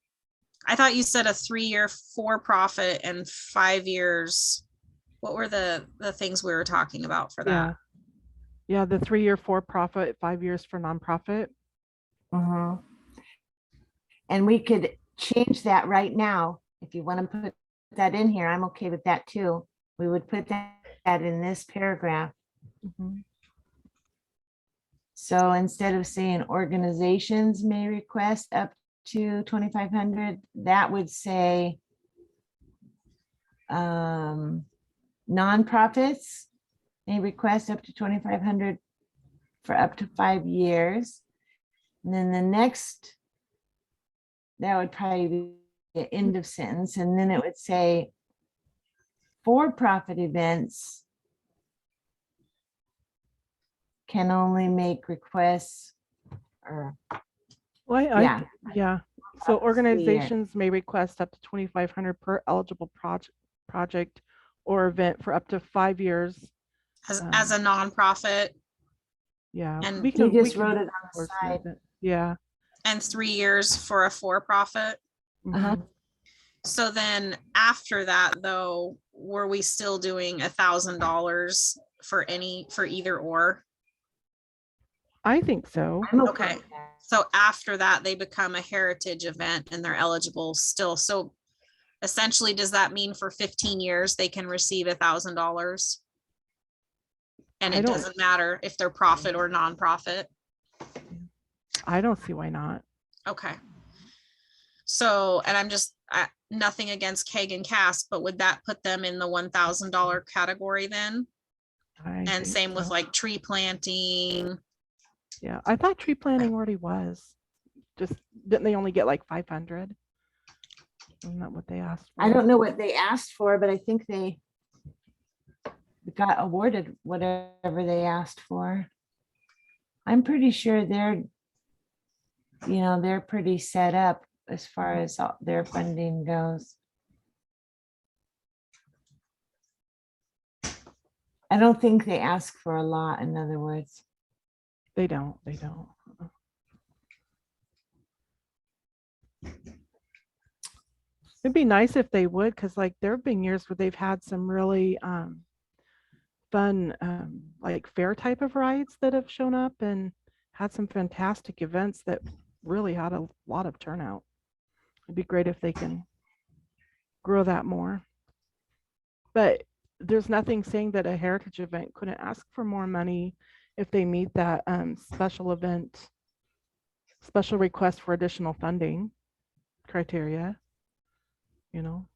I thought you said a 3-year for-profit and 5 years. What were the things we were talking about for Yeah. that? Yeah, the 3-year for-profit, 5 years for nonprofit. Mhm. And we could change that right now. If you want to put that in here, I'm okay with that too. We would put that in this paragraph. Mhm. So instead of saying organizations may request up to 2,500, that would say nonprofits may request up to 2,500 for up to 5 years. And then the next, that would probably be the end of sentence. And then it would say for-profit events can only make requests or, Well, yeah. yeah. So Up to 3 years. organizations may request up to 2,500 per eligible project or event for up to 5 years. As a nonprofit Yeah. And we He can- we just can wrote it on the wordsmith side. it. Yeah. and 3 years for a for-profit. Uh-huh. Mhm. So then after that though, were we still doing $1,000 for either or? I think so. I'm Okay. with that. So after that, they become a heritage event and they're eligible still. So essentially, does that mean for 15 years, they can receive $1,000? And I it don't- doesn't matter if they're profit or nonprofit? I don't see why not. Okay. So, and I'm just, nothing against Keg and Cass, but would that put them in the $1,000 category then? I And think same with so. like tree planting? Yeah, I thought tree planting already was. Just, didn't they only get like 500? Isn't that what they asked for? I don't know what they asked for, but I think they got awarded whatever they asked for. I'm pretty sure they're pretty set up as far as their funding goes. I don't think they ask for a lot, in other words. They don't. They don't. It'd be nice if they would, because like there have been years where they've had some really fun like fair type of rides that have shown up and had some fantastic events that really had a lot of turnout. It'd be great if they can grow that more. But there's nothing saying that a heritage event couldn't ask for more money if they meet that special request for additional funding criteria, you know.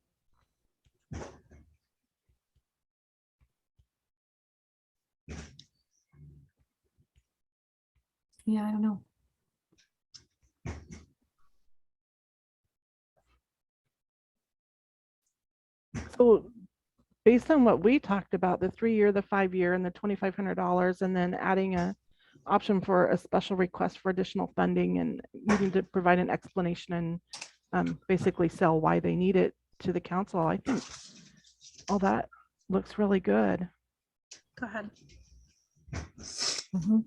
Yeah, I don't know. So based on what we talked about, the 3-year, the 5-year, and the $2,500, and then adding a option for a special request for additional funding and needing to provide an explanation and basically sell why they need it to the council, I think all that looks really good. Go ahead. Mhm.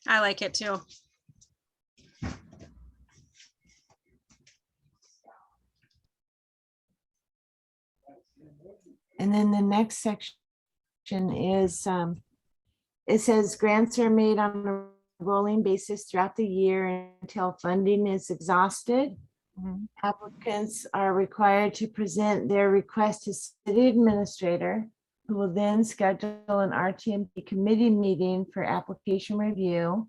I like it too. And then the next section is, it says grants are made on a rolling basis throughout the year until funding is exhausted. Mhm. Applicants are required to present their request to city administrator who will then schedule an RTMP committee meeting for application review.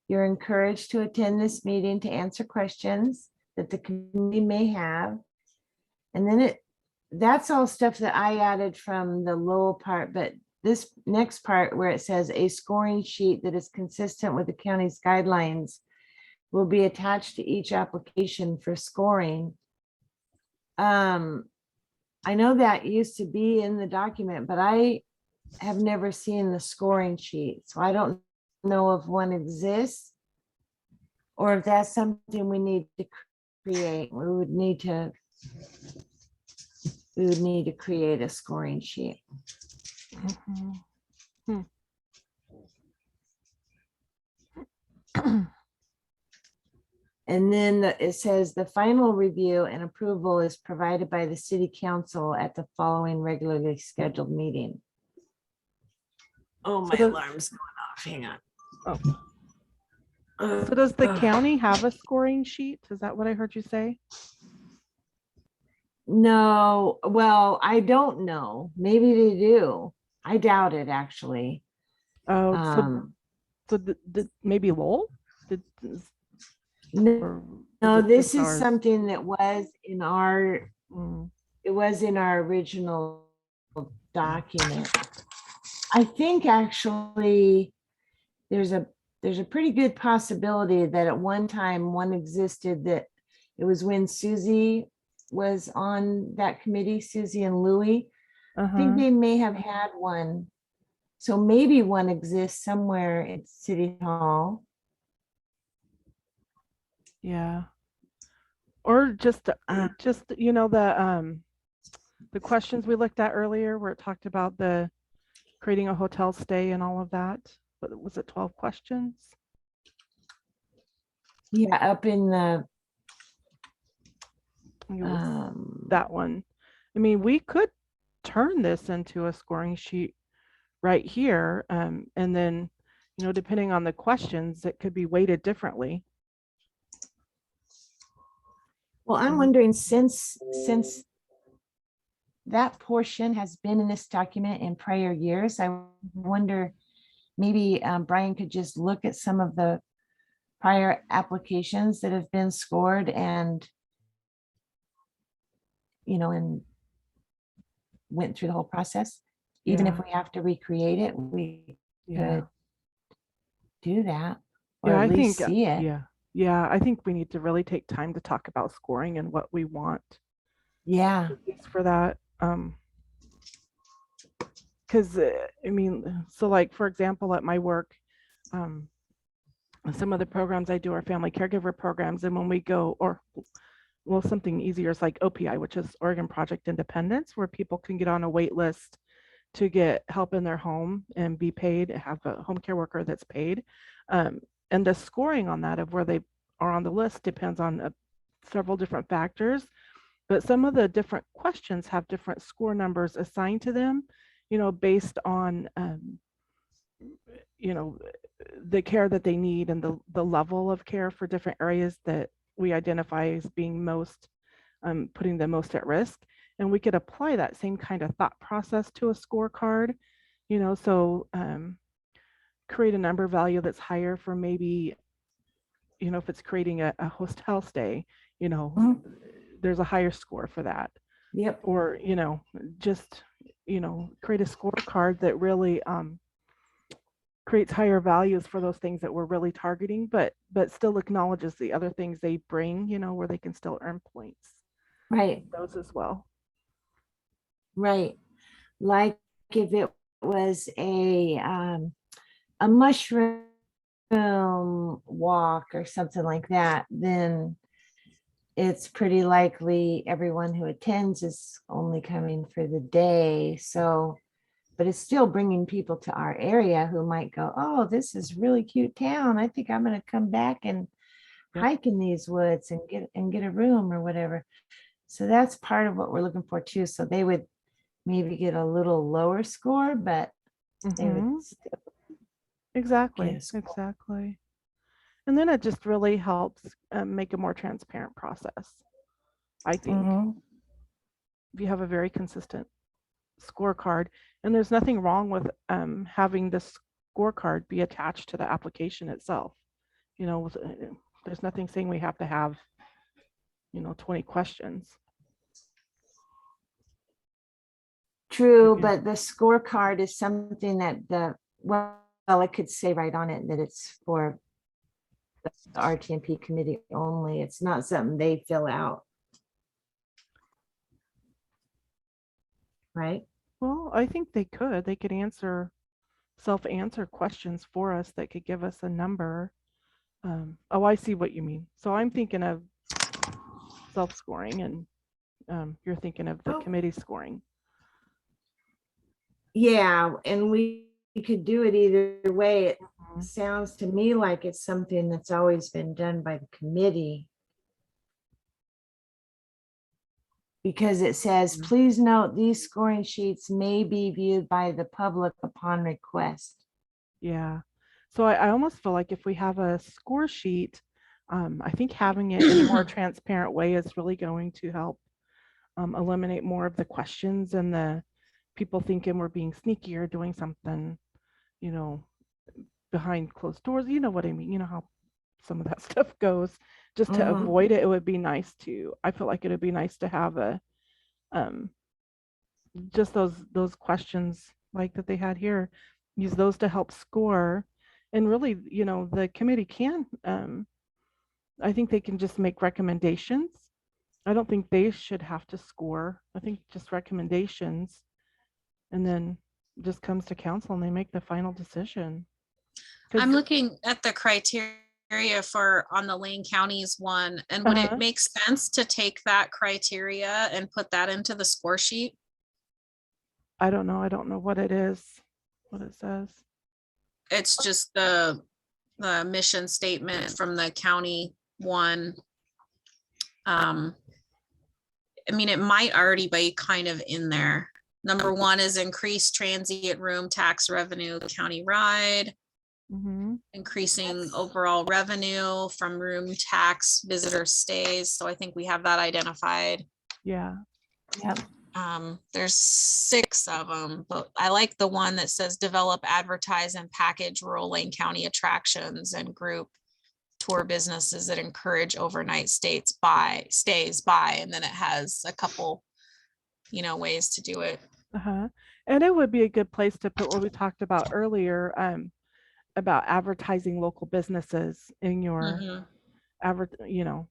You're encouraged to attend this meeting to answer questions that the committee may have. And then that's all stuff that I added from the Lowell part, but this next part where it says a scoring sheet that is consistent with the county's guidelines will be attached to each application for scoring. I know that used to be in the document, but I have never seen the scoring sheet. So I don't know if one exists or if that's something we need to create. We would need to create a scoring sheet. Mhm. And then it says the final review and approval is provided by the city council at the following regularly scheduled meeting. Oh, So my does- alarm's going off. Hang on. Oh. So does the county have a scoring sheet? Is that what I heard you say? No, well, I don't know. Maybe they do. I doubt it, actually. Oh, so maybe Lowell? No, Or no, is it this just is ours? something that was in our, Mm, it was in our original document. I think actually there's a pretty good possibility that at one time one existed, that it was when Susie was on that committee, Susie and Louie. I think uh-huh. they may have had one. So maybe one exists somewhere at City Hall. Yeah. Or just Uh, you know, the questions we looked at earlier where it talked about the creating a hotel stay and all of that. What was it, 12 questions? Yeah, up in the, I think it was that one. I mean, we could turn this into a scoring sheet right here. And then, you know, depending on the questions, it could be weighted differently. well, I'm wondering, since that portion has been in this document in prior years, I wonder maybe Brian could just look at some of the prior applications that have been scored and, you know, and went through the whole process. Even if Yeah. we have to recreate it, we Yeah. could do that, or Yeah, at I least think, see it. yeah, I think we need to really take time to talk about scoring and what we want Yeah, for that. Because I mean, so like, for example, at my work, some of the programs I do are family caregiver programs. And when we go, or well, something easier is like OPI, which is Oregon Project Independence, where people can get on a wait list to get help in their home and be paid, have a home care worker that's paid. And the scoring on that of where they are on the list depends on several different factors. But some of the different questions have different score numbers assigned to them, you know, based on, you know, the care that they need and the level of care for different areas that we identify as being most, putting them most at risk. And we could apply that same kind of thought process to a scorecard, you know, so create a number value that's higher for maybe, you know, if it's creating a hotel stay, you know, there's a higher score for that. yep, Or, you know, just, you know, create a scorecard that really creates higher values for those things that we're really targeting, but still acknowledges the other things they bring, you know, where they can still earn points. right, Those as well. right. Like if it was a mushroom walk or something like that, then it's pretty likely everyone who attends is only coming for the day. So, but it's still bringing people to our area who might go, oh, this is really cute town. I think I'm going to come back and Yep. hike in these woods and get a room or whatever. So that's part of what we're looking for too. So they would maybe get a little lower score, but they would still get Exactly, a score. exactly. And then it just really helps make a more transparent process. I think Mhm. if you have a very consistent scorecard, And there's nothing wrong with having the scorecard be attached to the application itself. You know, there's nothing saying we have to have, 20 questions. True, Okay. but the scorecard is something that well, it could say right on it that it's for the RTMP committee only. It's not something they fill out. Right? Well, I think they could self-answer questions for us that could give us a number. Oh, I see what you mean. So I'm thinking of self-scoring, and you're thinking of the Oh. committee scoring. Yeah, and we could do it either way. It Mhm. sounds to me like it's something that's always been done by the committee. Because it says, Mhm. please note, these scoring sheets may be viewed by the public upon request. Yeah. So I almost feel like if we have a score sheet, I think having it in a more transparent way is really going to help eliminate more of the questions and the people thinking we're being sneaky or doing something, behind closed doors. You know what I mean? You know how some of that stuff goes. Just to Mhm. avoid it, it would be nice I feel like it would be nice to have um, just those questions like that they had here, use those to help score. And really, the committee can, I think they can just make recommendations. I don't think they should have to score. I think just recommendations, and then just comes to council and they make the final decision. I'm 'Cause- looking at the criteria for on the Lane County's one, and would it Uh-huh. make sense to take that criteria and put that into the score sheet? I don't know. I don't know what it is, what it says. It's just the mission statement from the county one. I mean, it might already be kind of in there. Number one is increased transient room tax revenue countywide, Mhm. increasing overall revenue from room tax visitor stays. So I think we have that identified. Yeah. Yep. There's 6 of them, but I like the one that says develop, advertise, and package rural Lane County attractions and group tour businesses that encourage overnight stays by, and then it has a couple, ways to do it. Uh-huh. And it would be a good place to put what we talked about earlier, about advertising local businesses in your Mhm.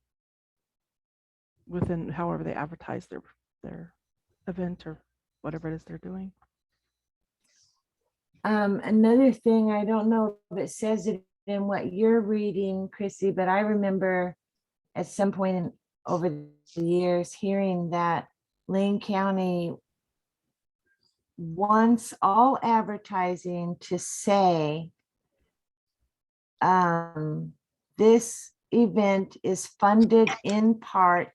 within however they advertise their event or whatever it is they're doing. Another thing, I don't know if it says it in what you're reading, Chrissy, but I remember at some point over the years hearing that Lane County wants all advertising to say this event is funded in part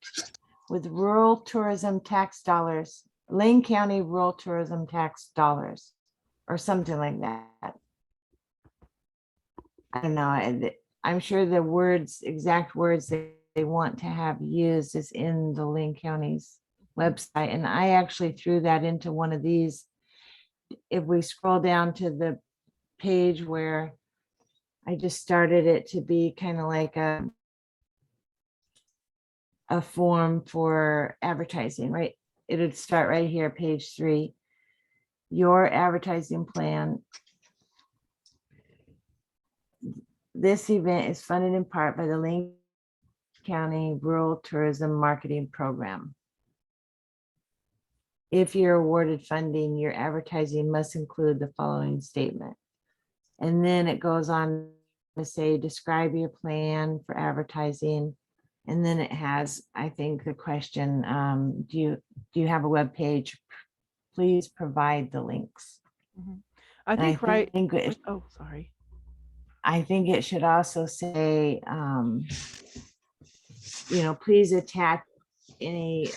with rural tourism tax dollars, Lane County rural tourism tax dollars, or something like that. I don't know. I'm sure the exact words they want to have used is in the Lane County's website. And I actually threw that into one of these. If we scroll down to the page where I just started it to be kind of like a form for advertising, right? It would start right here, page 3. Your advertising plan. This event is funded in part by the Lane County Rural Tourism Marketing Program. If you're awarded funding, your advertising must include the following statement. And then it goes on to say, describe your plan for advertising. And then it has, I think, the question, do you have a web page? Please provide the links. Mhm. I And think right. it, Oh, sorry. I think it should also say, please attach any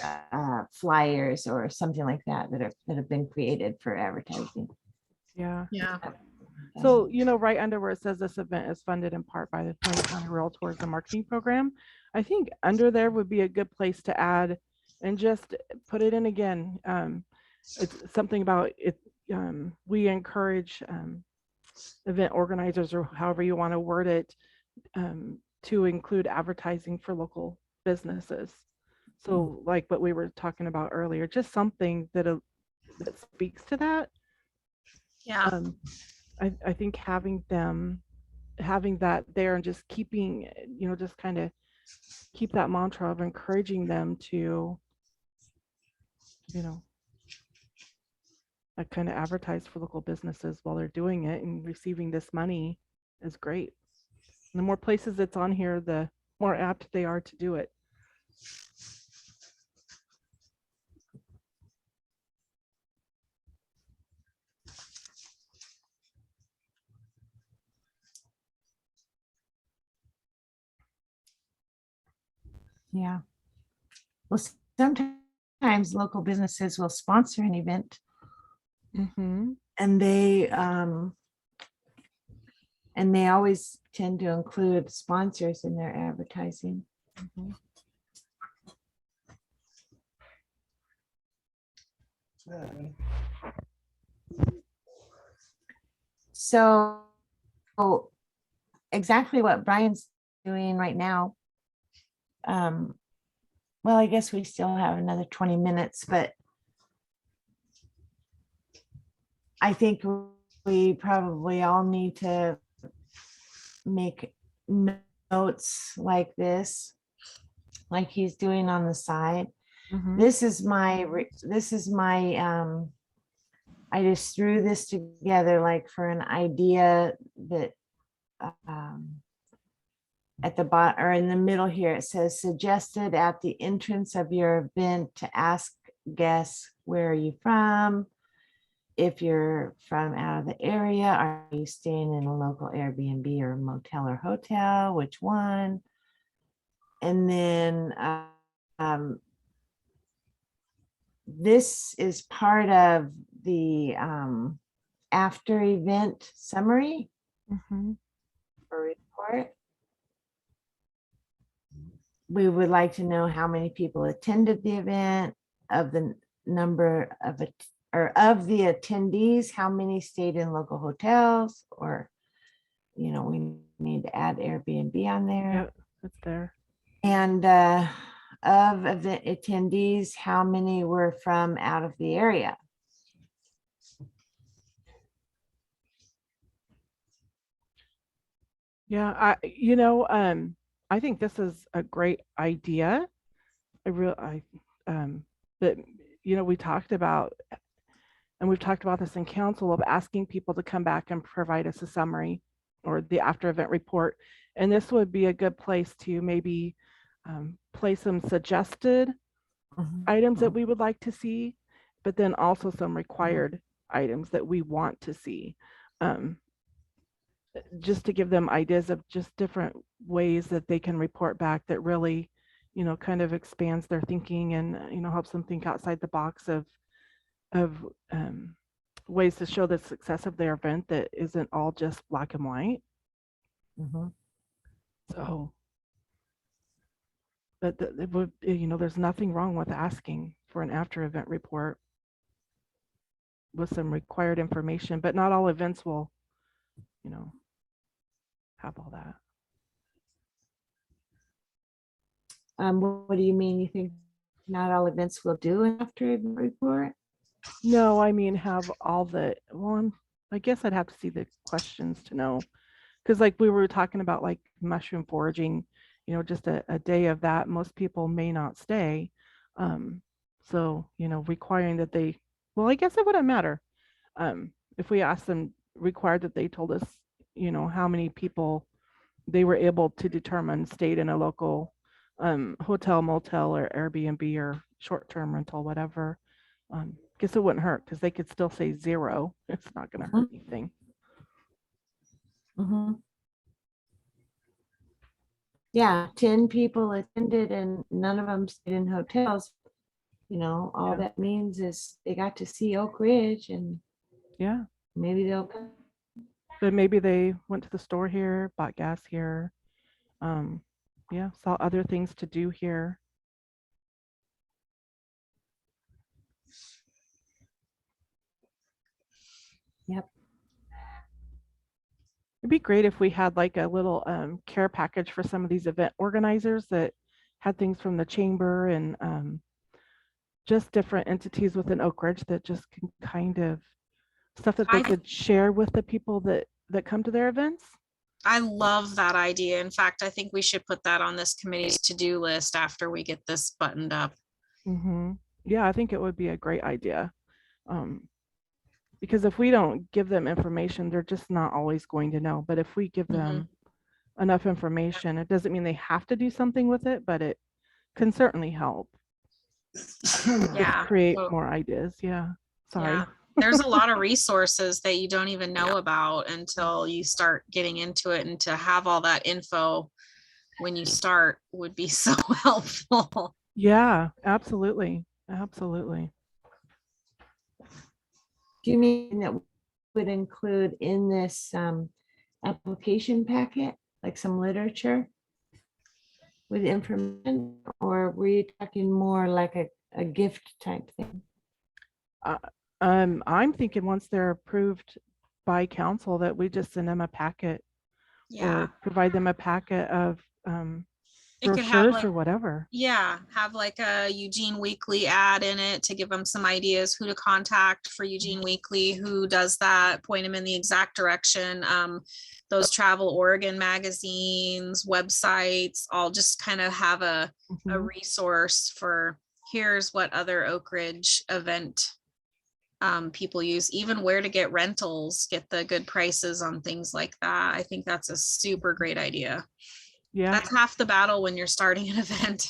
flyers or something like that that have been created for advertising. Yeah. Yeah. So, right under where it says this event is funded in part by the Lane County Rural Tourism Marketing Program, I think under there would be a good place to add and just put it in again. It's something about it, we encourage event organizers, or however you want to word it, to include advertising for local businesses. So like what we were talking about earlier, just something that that speaks to that. Yeah. I think having that there and just keeping, just kind of keep that mantra of encouraging them to, like kind of advertise for local businesses while they're doing it and receiving this money is great. And the more places it's on here, the more apt they are to do it. Yeah. Well, sometimes local businesses will sponsor an event Mm-hmm. and they always tend to include sponsors in their advertising. Mm-hmm. So exactly what Brian's doing right now. Well, I guess we still have another 20 minutes, but I think we probably all need to make notes like this, like he's doing on the side. Mm-hmm. This is my I just threw this together like for an idea that at the bottom or in the middle here, it says suggested at the entrance of your event to ask guests, where are you from? If you're from out of the area, are you staying in a local Airbnb or motel or hotel? Which one? And then this is part of the after event summary Mm-hmm. or report. We would like to know how many people attended the event, of the number of it, or of the attendees, how many stayed in local hotels, or, we need to add Airbnb on there. Yeah, it's there. And of event attendees, how many were from out of the area? Yeah, I think this is a great idea. That we talked about, and we've talked about this in council, of asking people to come back and provide us a summary or the after event report. And this would be a good place to maybe place some suggested items that we would like to see, but then also some required items that we want to see. Just to give them ideas of just different ways that they can report back that really, kind of expands their thinking and, helps them think outside the box of ways to show the success of their event that isn't all just black and white. So, but it would, there's nothing wrong with asking for an after event report with some required information, but not all events will, have all that. What do you mean? You think not all events will do an after event report? No, I mean, have all the, I guess I'd have to see the questions to know. Because like we were talking about, like mushroom foraging, just a day of that, most people may not stay. So, requiring that they, I guess it wouldn't matter. If we asked them, required that they told us, how many people they were able to determine stayed in a local hotel, motel, or Airbnb or short-term rental, whatever. Guess it wouldn't hurt because they could still say 0. It's not going to hurt anything. Yeah, 10 people attended and none of them stayed in hotels. All that means is they got to see Oakridge, and yeah, maybe they'll come. But maybe they went to the store here, bought gas here. Yeah, saw other things to do here. It'd be great if we had like a little care package for some of these event organizers that had things from the chamber and just different entities within Oakridge that just can kind of stuff that they I could share with the people that come to their events. I love that idea. In fact, I think we should put that on this committee's to-do list after we get this buttoned up. Yeah, I think it would be a great idea. Because if we don't give them information, they're just not always going to know. But if we give them enough information, it doesn't mean they have to do something with it, but it can certainly help. Yeah. Create So- more ideas. Yeah. Sorry. Yeah. There's a lot of resources that you don't even know about until you start getting into it, and to have all that info when you start would be so helpful. Yeah, absolutely. Absolutely. Do you mean that would include in this application packet, like some literature with information, or were you talking more like a gift type thing? I'm thinking once they're approved by council that we just send them a packet Yeah. or provide them a packet of It could have brochures like, or whatever. yeah, have like a Eugene Weekly ad in it to give them some ideas who to contact for Eugene Weekly, who does that, point them in the exact direction. Those Travel Oregon magazines, websites, all just kind of have a Mhm. resource for here's what other Oakridge event people use, even where to get rentals, get the good prices on things like that. I think that's a super great idea. Yeah, That's half the battle when you're starting an event.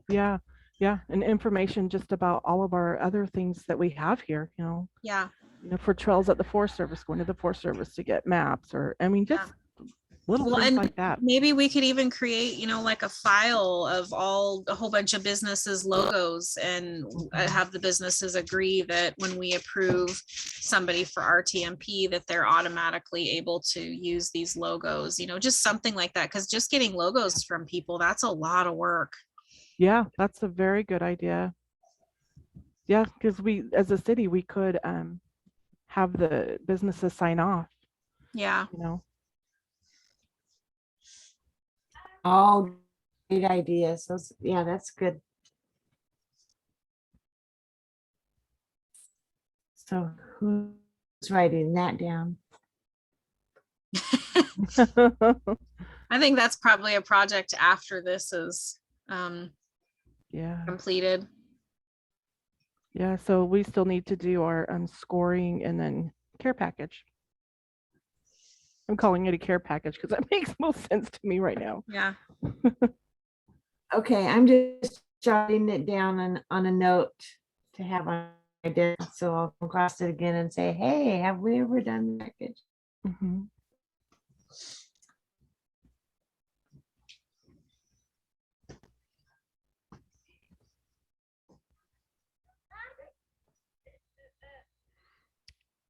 yeah, yeah. And information just about all of our other things that we have here, Yeah. for trails at the Forest Service, going to the Forest Service to get maps, or I mean, just little Well, things and like that. maybe we could even create, like a file of a whole bunch of businesses' logos, and have the businesses agree that when we approve somebody for RTMP, that they're automatically able to use these logos, just something like that. Because just getting logos from people, that's a lot of work. Yeah, that's a very good idea. Yeah, because we, as a city, we could have the businesses sign off, Yeah. All great ideas. Those, yeah, that's good. So who's writing that down? I think that's probably a project after this is Yeah. completed. Yeah, so we still need to do our scoring and then care package. I'm calling it a care package because that makes most sense to me right now. Yeah. Okay, I'm just jotting it down on a note to have on my desk. So I'll come across it again and say, hey, have we ever done the package? Mhm.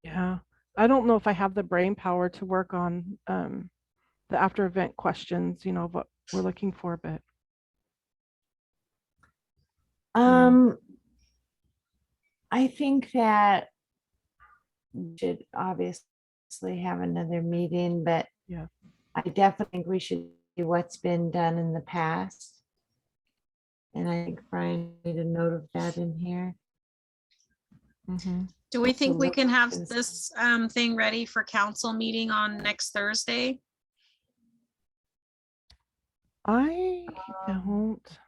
Yeah, I don't know if I have the brain power to work on the after event questions, of what we're looking for, but I think that we should obviously have another meeting, but yeah. I definitely think we should do what's been done in the past. And I think Brian made a note of that in here. Mhm. Do we think we look can have and this thing ready for council meeting on next Thursday? I don't.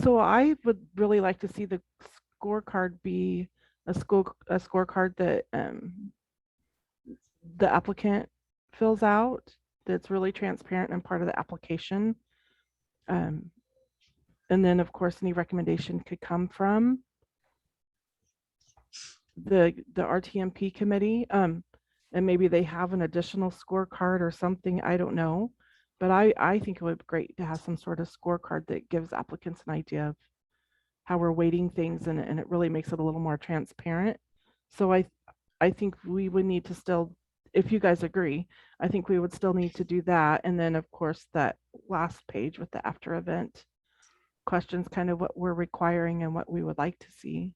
So I would really like to see the scorecard be a scorecard that the applicant fills out, that's really transparent and part of the application. And then of course any recommendation could come from the RTMP committee. And maybe they have an additional scorecard or something, I don't know. But I think it would be great to have some sort of scorecard that gives applicants an idea of how we're weighting things, and it really makes it a little more transparent. So I think we would need to still, if you guys agree, I think we would still need to do that. And then of course that last page with the after event questions, kind of what we're requiring and what we would like to see.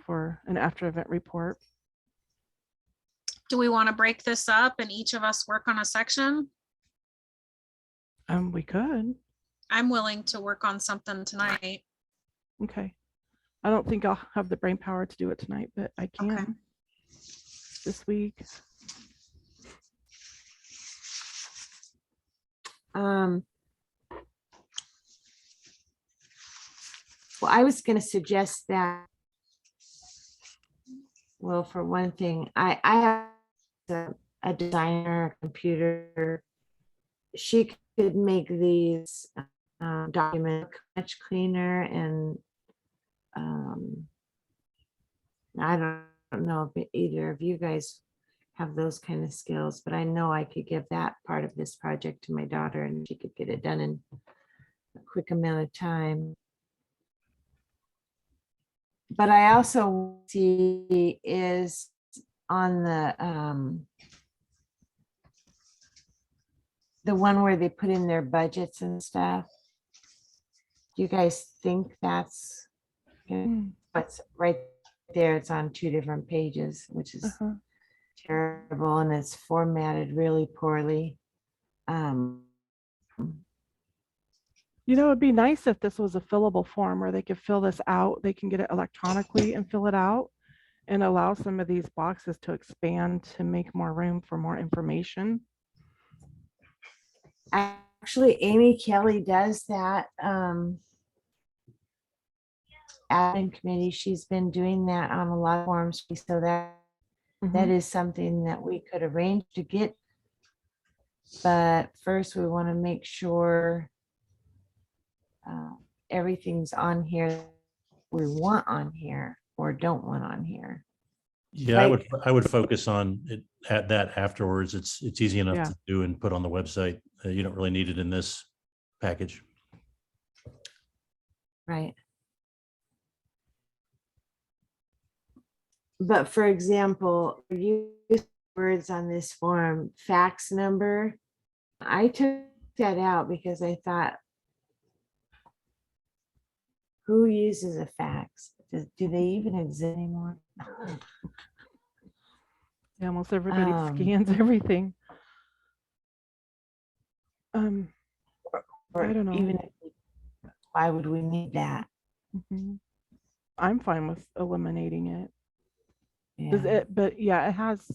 for an after event report. Do we want to break this up and each of us work on a section? We could. I'm willing to work on something tonight. Okay. I don't think I'll have the brain power to do it tonight, but I can Okay. this week. Well, I was going to suggest that. Well, for one thing, I have a designer, a computer. She could make these documents much cleaner, and I don't know if either of you guys have those kind of skills, but I know I could give that part of this project to my daughter and she could get it done in a quick amount of time. But I also see is on the one where they put in their budgets and stuff. Do you guys think that's good? What's right there? It's on 2 different pages, which is terrible, and it's formatted really poorly. It'd be nice if this was a fillable form where they could fill this out. They can get it electronically and fill it out and allow some of these boxes to expand to make more room for more information. Actually, Amy Kelly does that. Admin committee, she's been doing that on a lot of forms, so that is something that we could arrange to get. But first, we want to make sure everything's on here we want on here or don't want on here. Yeah, Like- I would focus on it at that afterwards. It's easy enough Yeah. to do and put on the website. You don't really need it in this package. Right. But for example, you use words on this form, fax number. I took that out because I thought, who uses a fax? Do they even exist anymore? Yeah, almost everybody Um, scans everything. Or I don't know. even why would we need that? I'm fine with eliminating it. Does Yeah. but yeah, it has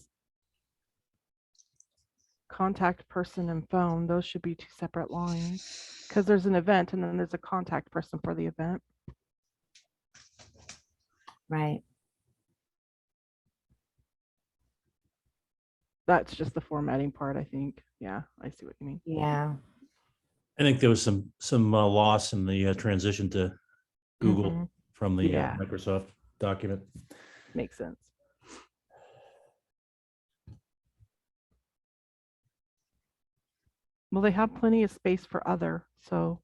contact person and phone. Those should be 2 separate lines because there's an event and then there's a contact person for the event. Right. That's just the formatting part, I think. Yeah, I see what you mean. Yeah. I think there was some loss in the transition to Google from the Yeah. Microsoft document. Makes sense. Well, they have plenty of space for other, so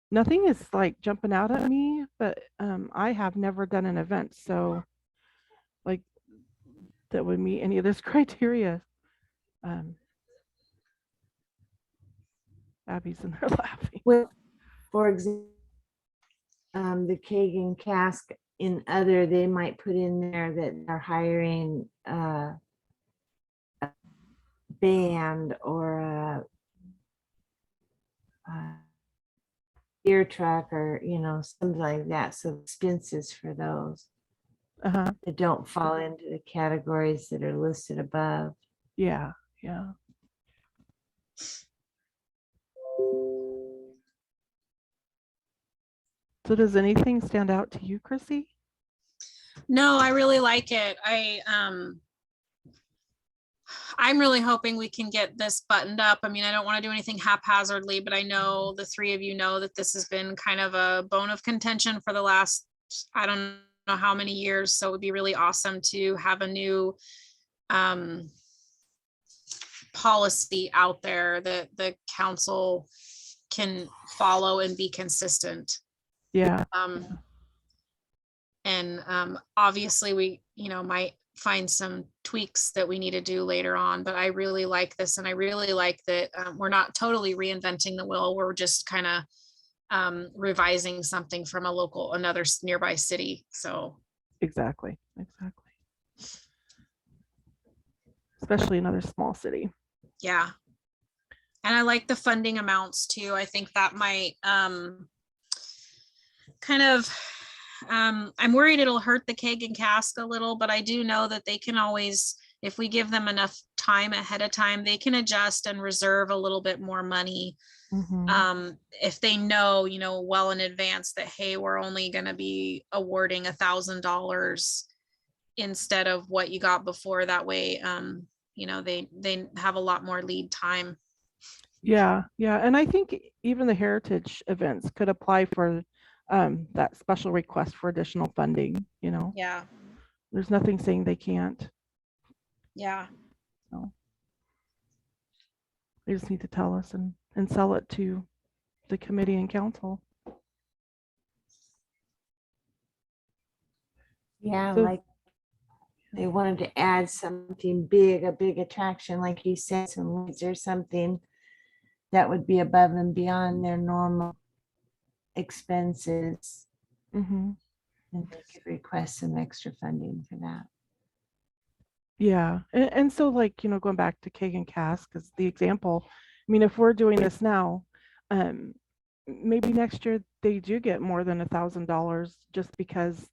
nothing is like jumping out at me, but I have never done an event, so like that would meet any of this criteria. Abby's in there laughing. Well, for example, the Kagan Cask in other, they might put in there that they're hiring a band or a beer truck or, something like that. So expenses for those that don't fall into the categories that are listed above. Yeah. So does anything stand out to you, Chrissy? No, I really like it. I'm really hoping we can get this buttoned up. I mean, I don't want to do anything haphazardly, but I know the 3 of you know that this has been kind of a bone of contention for the last, I don't know how many years. So it would be really awesome to have a new policy out there that the council can follow and be consistent. Yeah. Obviously we, might find some tweaks that we need to do later on, but I really like this. And I really like that we're not totally reinventing the wheel. We're just kind of revising something from another nearby city. So Exactly. Especially another small city. yeah. And I like the funding amounts too. I think that might kind of, I'm worried it'll hurt the keg and cask a little, but I do know that they can always, if we give them enough time ahead of time, they can adjust and reserve a little bit more money. If they know, well in advance that, hey, we're only going to be awarding $1,000 instead of what you got before. That way, they have a lot more lead time. Yeah. And I think even the heritage events could apply for that special request for additional funding, Yeah. There's nothing saying they can't. Yeah. So they just need to tell us and sell it to the committee and council. Yeah, So- like they wanted to add something big, a big attraction, like you said, some lights or something that would be above and beyond their normal expenses. Mhm. And they could request some extra funding for that. Yeah. And so like, going back to Keg and Cask as the example, I mean, if we're doing this now, maybe next year they do get more than $1,000 just because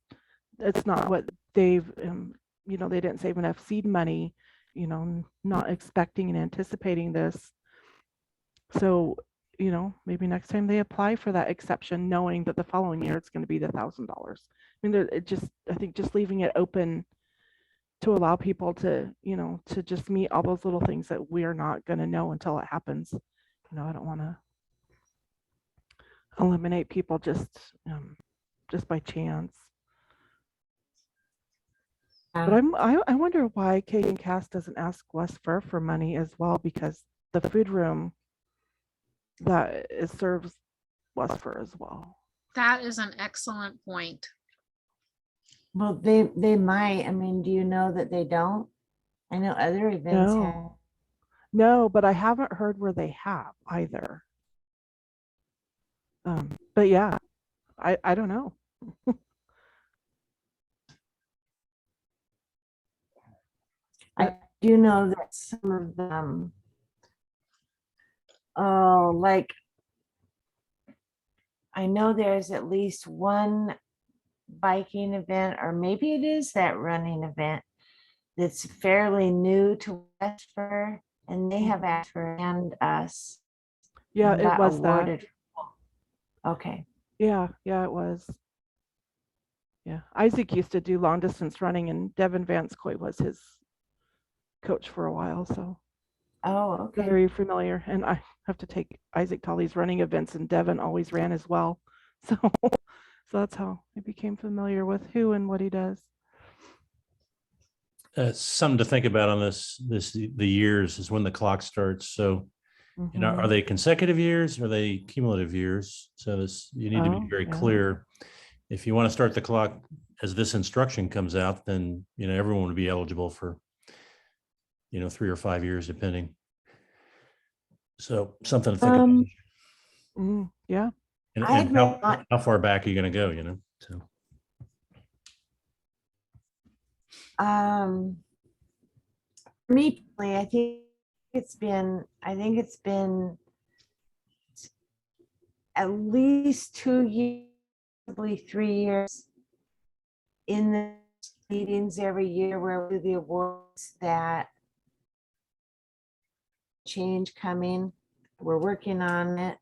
it's not what they've, they didn't save enough seed money, not expecting and anticipating this. So, maybe next time they apply for that exception, knowing that the following year it's going to be the $1,000. I mean, I think just leaving it open to allow people to, to just meet all those little things that we're not going to know until it happens. I don't want to eliminate people just by chance. But I wonder why Keg and Cass doesn't ask West Fur for money as well, because the food room that serves West Fur as well. That is an excellent point. Well, they might. I mean, do you know that they don't? I know other events have. No, but I haven't heard where they have either. But yeah, I don't know. I do know that some of them, like I know there's at least one biking event, or maybe it is that running event that's fairly new to West Fur, and they have asked for and us. Yeah, and it got was awarded. Okay. that. Yeah, it was. Yeah, Isaac used to do long distance running, and Devin Vance Coy was his coach for a while, so Oh, okay. very familiar. And I have to take Isaac to all these running events, and Devin always ran as well. So, that's how I became familiar with who and what he does. Something to think about on the years is when the clock starts. So, are they consecutive years? Or are they cumulative years? So you need to be very clear. If you want to start the clock as this instruction comes out, then, everyone would be eligible for, 3 or 5 years, depending. So something to think about. Yeah. And I how far back are you going to go, So. For me, I think it's been at least 2 years, probably 3 years in the meetings every year where we do the awards that change coming. We're working on it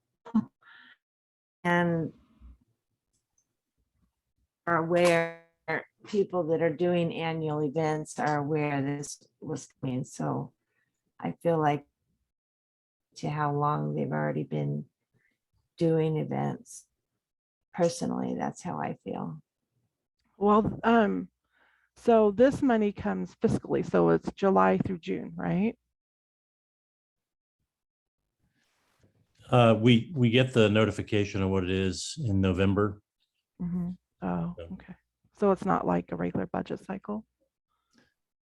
and are aware, people that are doing annual events are aware this was coming. So I feel like to how long they've already been doing events. Personally, that's how I feel. Well, so this money comes fiscally, so it's July through June, right? We get the notification of what it is in November. Oh, okay. So it's not like a regular budget cycle?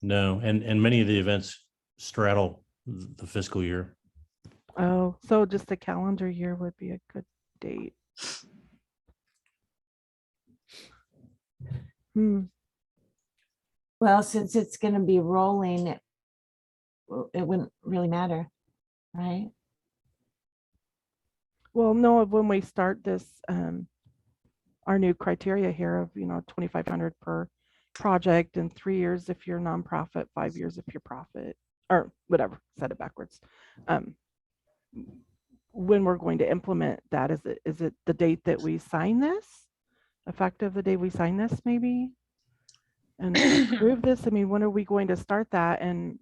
No, and many of the events straddle the fiscal year. Oh, so just a calendar year would be a good date. Well, since it's gonna be rolling, it wouldn't really matter, right? Well, no, when we start this, our new criteria here of, 2,500 per project and 3 years if you're nonprofit, 5 years if you're profit, or whatever, said it backwards. When we're going to implement that, is it the date that we sign this? Effective the day we sign this, maybe? And approve this? I mean, when are we going to start that? And,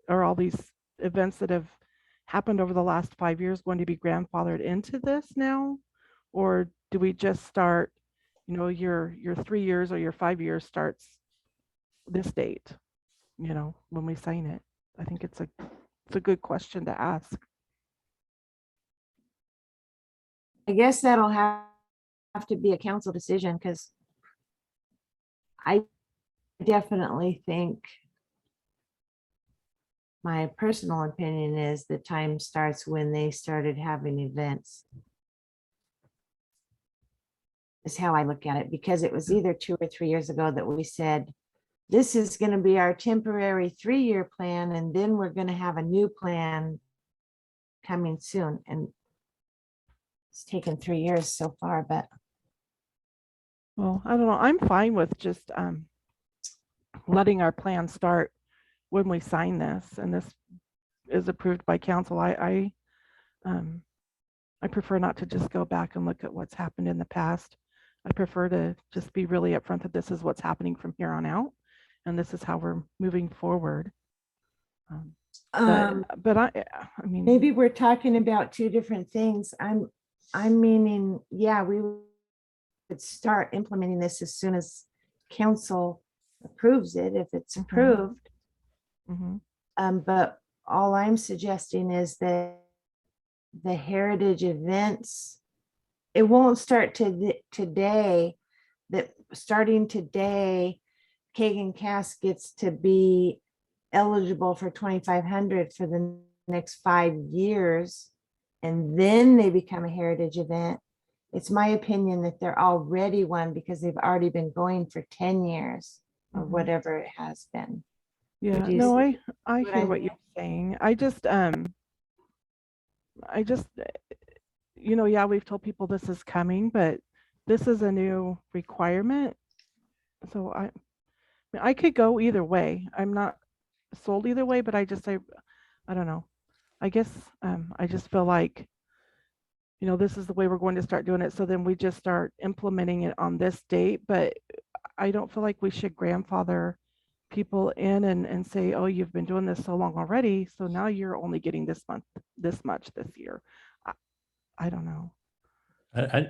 are all these events that have happened over the last 5 years going to be grandfathered into this now? Or do we just start, your 3 years or your 5 years starts this date, when we sign it? I think it's a good question to ask. I guess that'll have to be a council decision, because I definitely think, my personal opinion is the time starts when they started having events. Is how I look at it, because it was either 2 or 3 years ago that we said, this is going to be our temporary 3-year plan, and then we're going to have a new plan coming soon. And it's taken 3 years so far, but Well, I don't know. I'm fine with just letting our plan start when we sign this, and this is approved by council. I prefer not to just go back and look at what's happened in the past. I prefer to just be really upfront that this is what's happening from here on out, and this is how we're moving forward. But I mean, maybe we're talking about two different things. I'm meaning, yeah, we would start implementing this as soon as council approves it, if it's approved. But all I'm suggesting is that the heritage events, it won't start today, that starting today, Kagan Cass gets to be eligible for 2,500 for the next 5 years, and then they become a heritage event. It's my opinion that they're already one, because they've already been going for 10 years or whatever it has been. Yeah, no, I hear what you're saying. I just, yeah, we've told people this is coming, but this is a new requirement. So I could go either way. I'm not sold either way, but I don't know. I guess I just feel like, this is the way we're going to start doing it. So then we just start implementing it on this date, but I don't feel like we should grandfather people in and say, oh, you've been doing this so long already, so now you're only getting this much this year. I don't know.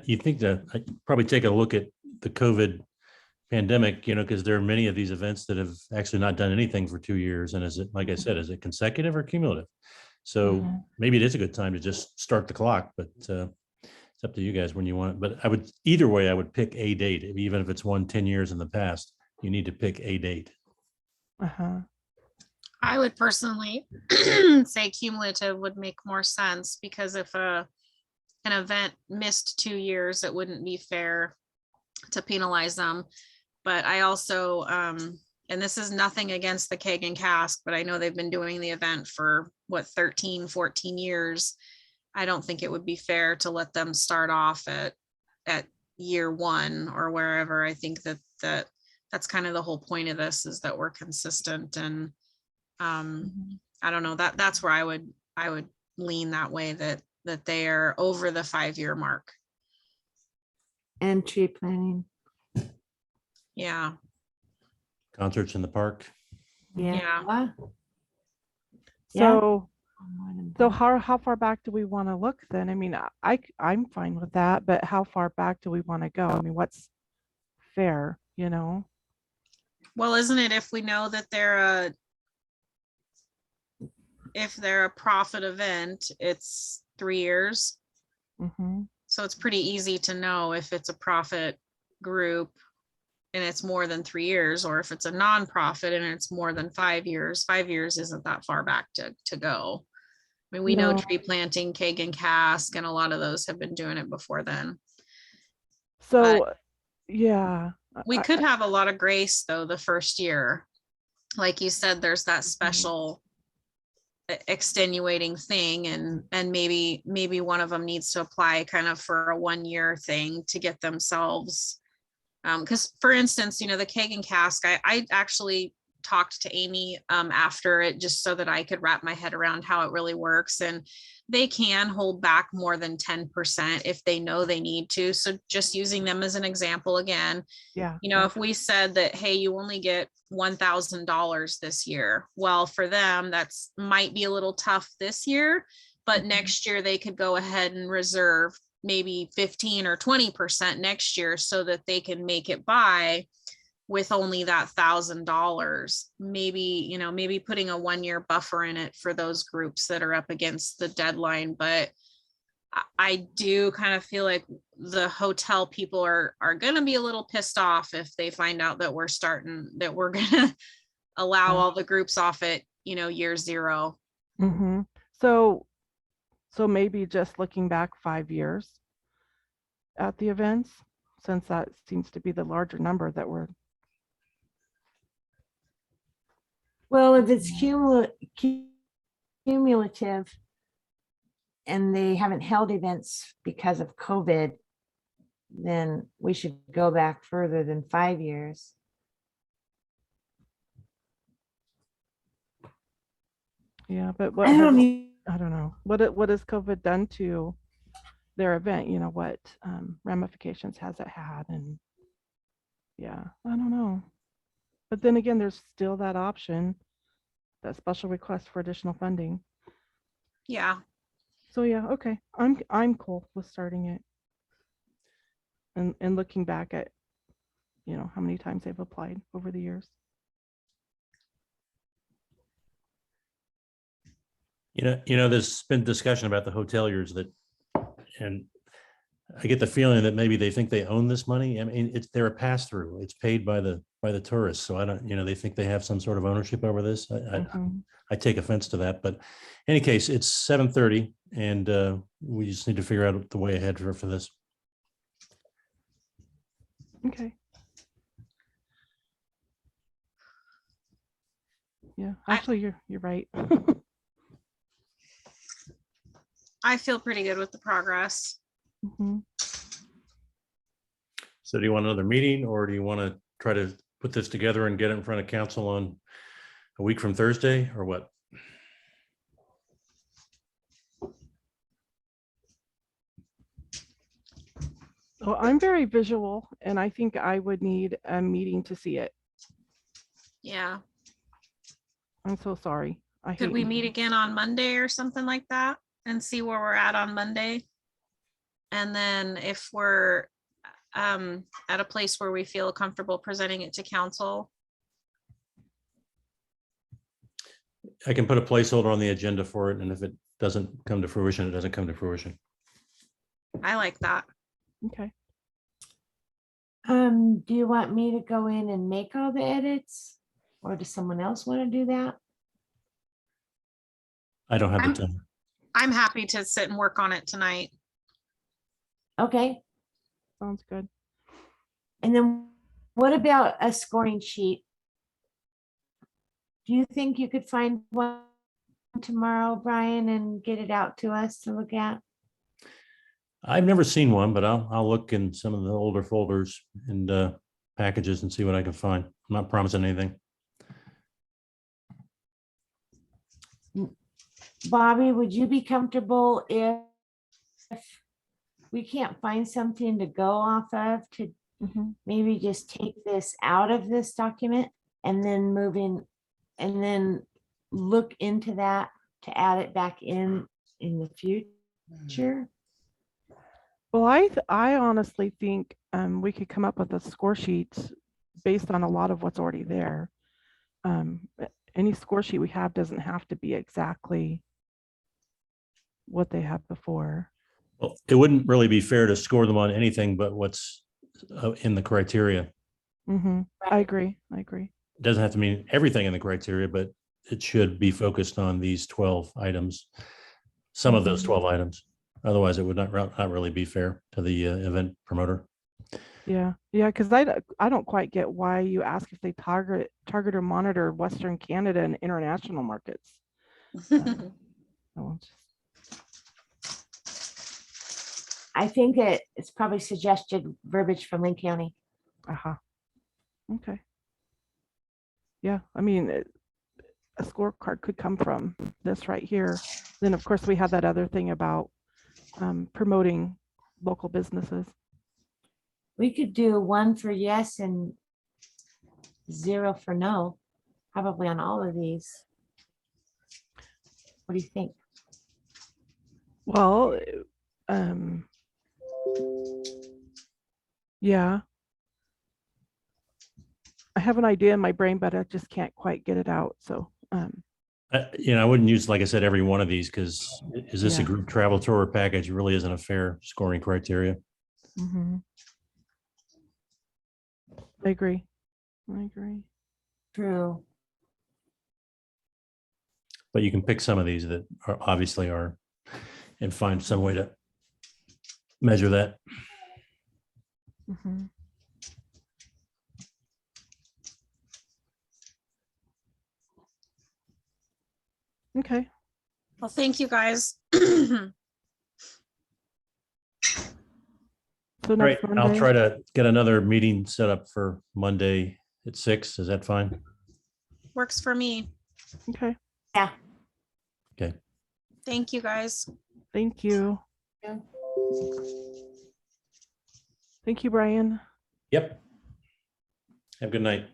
You think that I probably take a look at the COVID pandemic, because there are many of these events that have actually not done anything for 2 years. And is it, like I said, is it consecutive or cumulative? So maybe it is a good time to just start the clock, but it's up to you guys when you want it. But either way, I would pick a date, even if it's 10 years in the past, you need to pick a date. I would personally say cumulative would make more sense, because if an event missed 2 years, it wouldn't be fair to penalize them. But I also, and this is nothing against the Kagan Cask, but I know they've been doing the event for 13, 14 years. I don't think it would be fair to let them start off at year 1 or wherever. I think that's kind of the whole point of this, is that we're consistent. And I don't know, that's where I would lean that way, that they are over the 5-year mark. And tree planting. Yeah. Concerts in the park. Yeah. So how far back do we want to look then? I mean, I'm fine with that, but how far back do we want to go? I mean, what's fair, Well, isn't it, if we know that they're a profit event, it's 3 years. So it's pretty easy to know if it's a profit group and it's more than 3 years, or if it's a nonprofit and it's more than 5 years. 5 years isn't that far back to go. mean, we know No. tree planting, keg and cask, and a lot of those have been doing it before then. So, yeah. We could have a lot of grace though the first year. Like you said, there's that special extenuating thing, and maybe one of them needs to apply kind of for a 1-year thing to get themselves. Because for instance, the keg and cask, I actually talked to Amy after it just so that I could wrap my head around how it really works. And they can hold back more than 10% if they know they need to. So just using them as an example again, Yeah. if we said that, hey, you only get $1,000 this year, well, for them, that's might be a little tough this year, but next year they could go ahead and reserve maybe 15 or 20% next year so that they can make it by with only that $1,000, maybe putting a 1-year buffer in it for those groups that are up against the deadline. But I do kind of feel like the hotel people are going to be a little pissed off if they find out that we're going to allow all the groups off at, year 0. Mm-hmm. So maybe just looking back 5 years at the events, since that seems to be the larger number that we're. Well, if it's cumulative and they haven't held events because of COVID, then we should go back further than 5 years. Yeah, but what I has, don't I don't know what has COVID done to their event? What ramifications has it had? And yeah, I don't know. But then again, there's still that option, that special request for additional funding. Yeah. So yeah, okay, I'm cool with starting it and looking back at how many times they've applied over the years. There's been discussion about the hoteliers and I get the feeling that maybe they think they own this money. I mean, they're a pass through. It's paid by the tourists. So I don't, they think they have some sort of ownership over this. I take offense to that, but in any case, it's 7:30 and we just need to figure out the way ahead for this. Okay. Yeah, actually, you're right. I feel pretty good with the progress. Mm-hmm. So do you want another meeting or do you want to try to put this together and get it in front of council on a week from Thursday or what? Well, I'm very visual and I think I would need a meeting to see it. Yeah. I'm so sorry. Could we meet again on Monday or something like that and see where we're at on Monday? And then if we're at a place where we feel comfortable presenting it to council. I can put a placeholder on the agenda for it. And if it doesn't come to fruition, it doesn't come to fruition. I like that. Okay. Do you want me to go in and make all the edits or does someone else want to do that? I don't have the time. I'm happy to sit and work on it tonight. Okay. Sounds good. And then what about a scoring sheet? Do you think you could find one tomorrow, Brian, and get it out to us to look at? I've never seen one, but I'll look in some of the older folders and packages and see what I can find. I'm not promising anything. Bobby, would you be comfortable if we can't find something to go off of to maybe just take this out of this document and then move in and then look into that to add it back in the future? Well, I honestly think we could come up with a score sheet based on a lot of what's already there. Any score sheet we have doesn't have to be exactly what they had before. Well, it wouldn't really be fair to score them on anything but what's in the criteria. I agree. It doesn't have to mean everything in the criteria, but it should be focused on these 12 items. some of those Mhm. 12 items. Otherwise, it would not really be fair to the event promoter. Yeah, because I don't quite get why you ask if they target or monitor Western Canada and international markets. I'll just- I think it's probably suggested verbiage from Lynn County. Okay. Yeah, I mean, a scorecard could come from this right here. Then, of course, we have that other thing about promoting local businesses. We could do 1 for yes and 0 for no, probably on all of these. What do you think? Well, yeah. I have an idea in my brain, but I just can't quite get it out. So, I wouldn't use, like I said, every one of these, because is this a Yeah. group travel tour or package? It really isn't a fair scoring criteria. mhm. I agree. True. But you can pick some of these that are obviously are, and find some way to measure that. Mhm. Okay. Well, thank you guys. So Right, next I'll Monday. try to get another meeting set up for Monday at 6. Is that fine? Works for me. Okay. Yeah. Okay. Thank you guys. Thank you. Yeah. Thank you, Brian. Yep. Have a good night.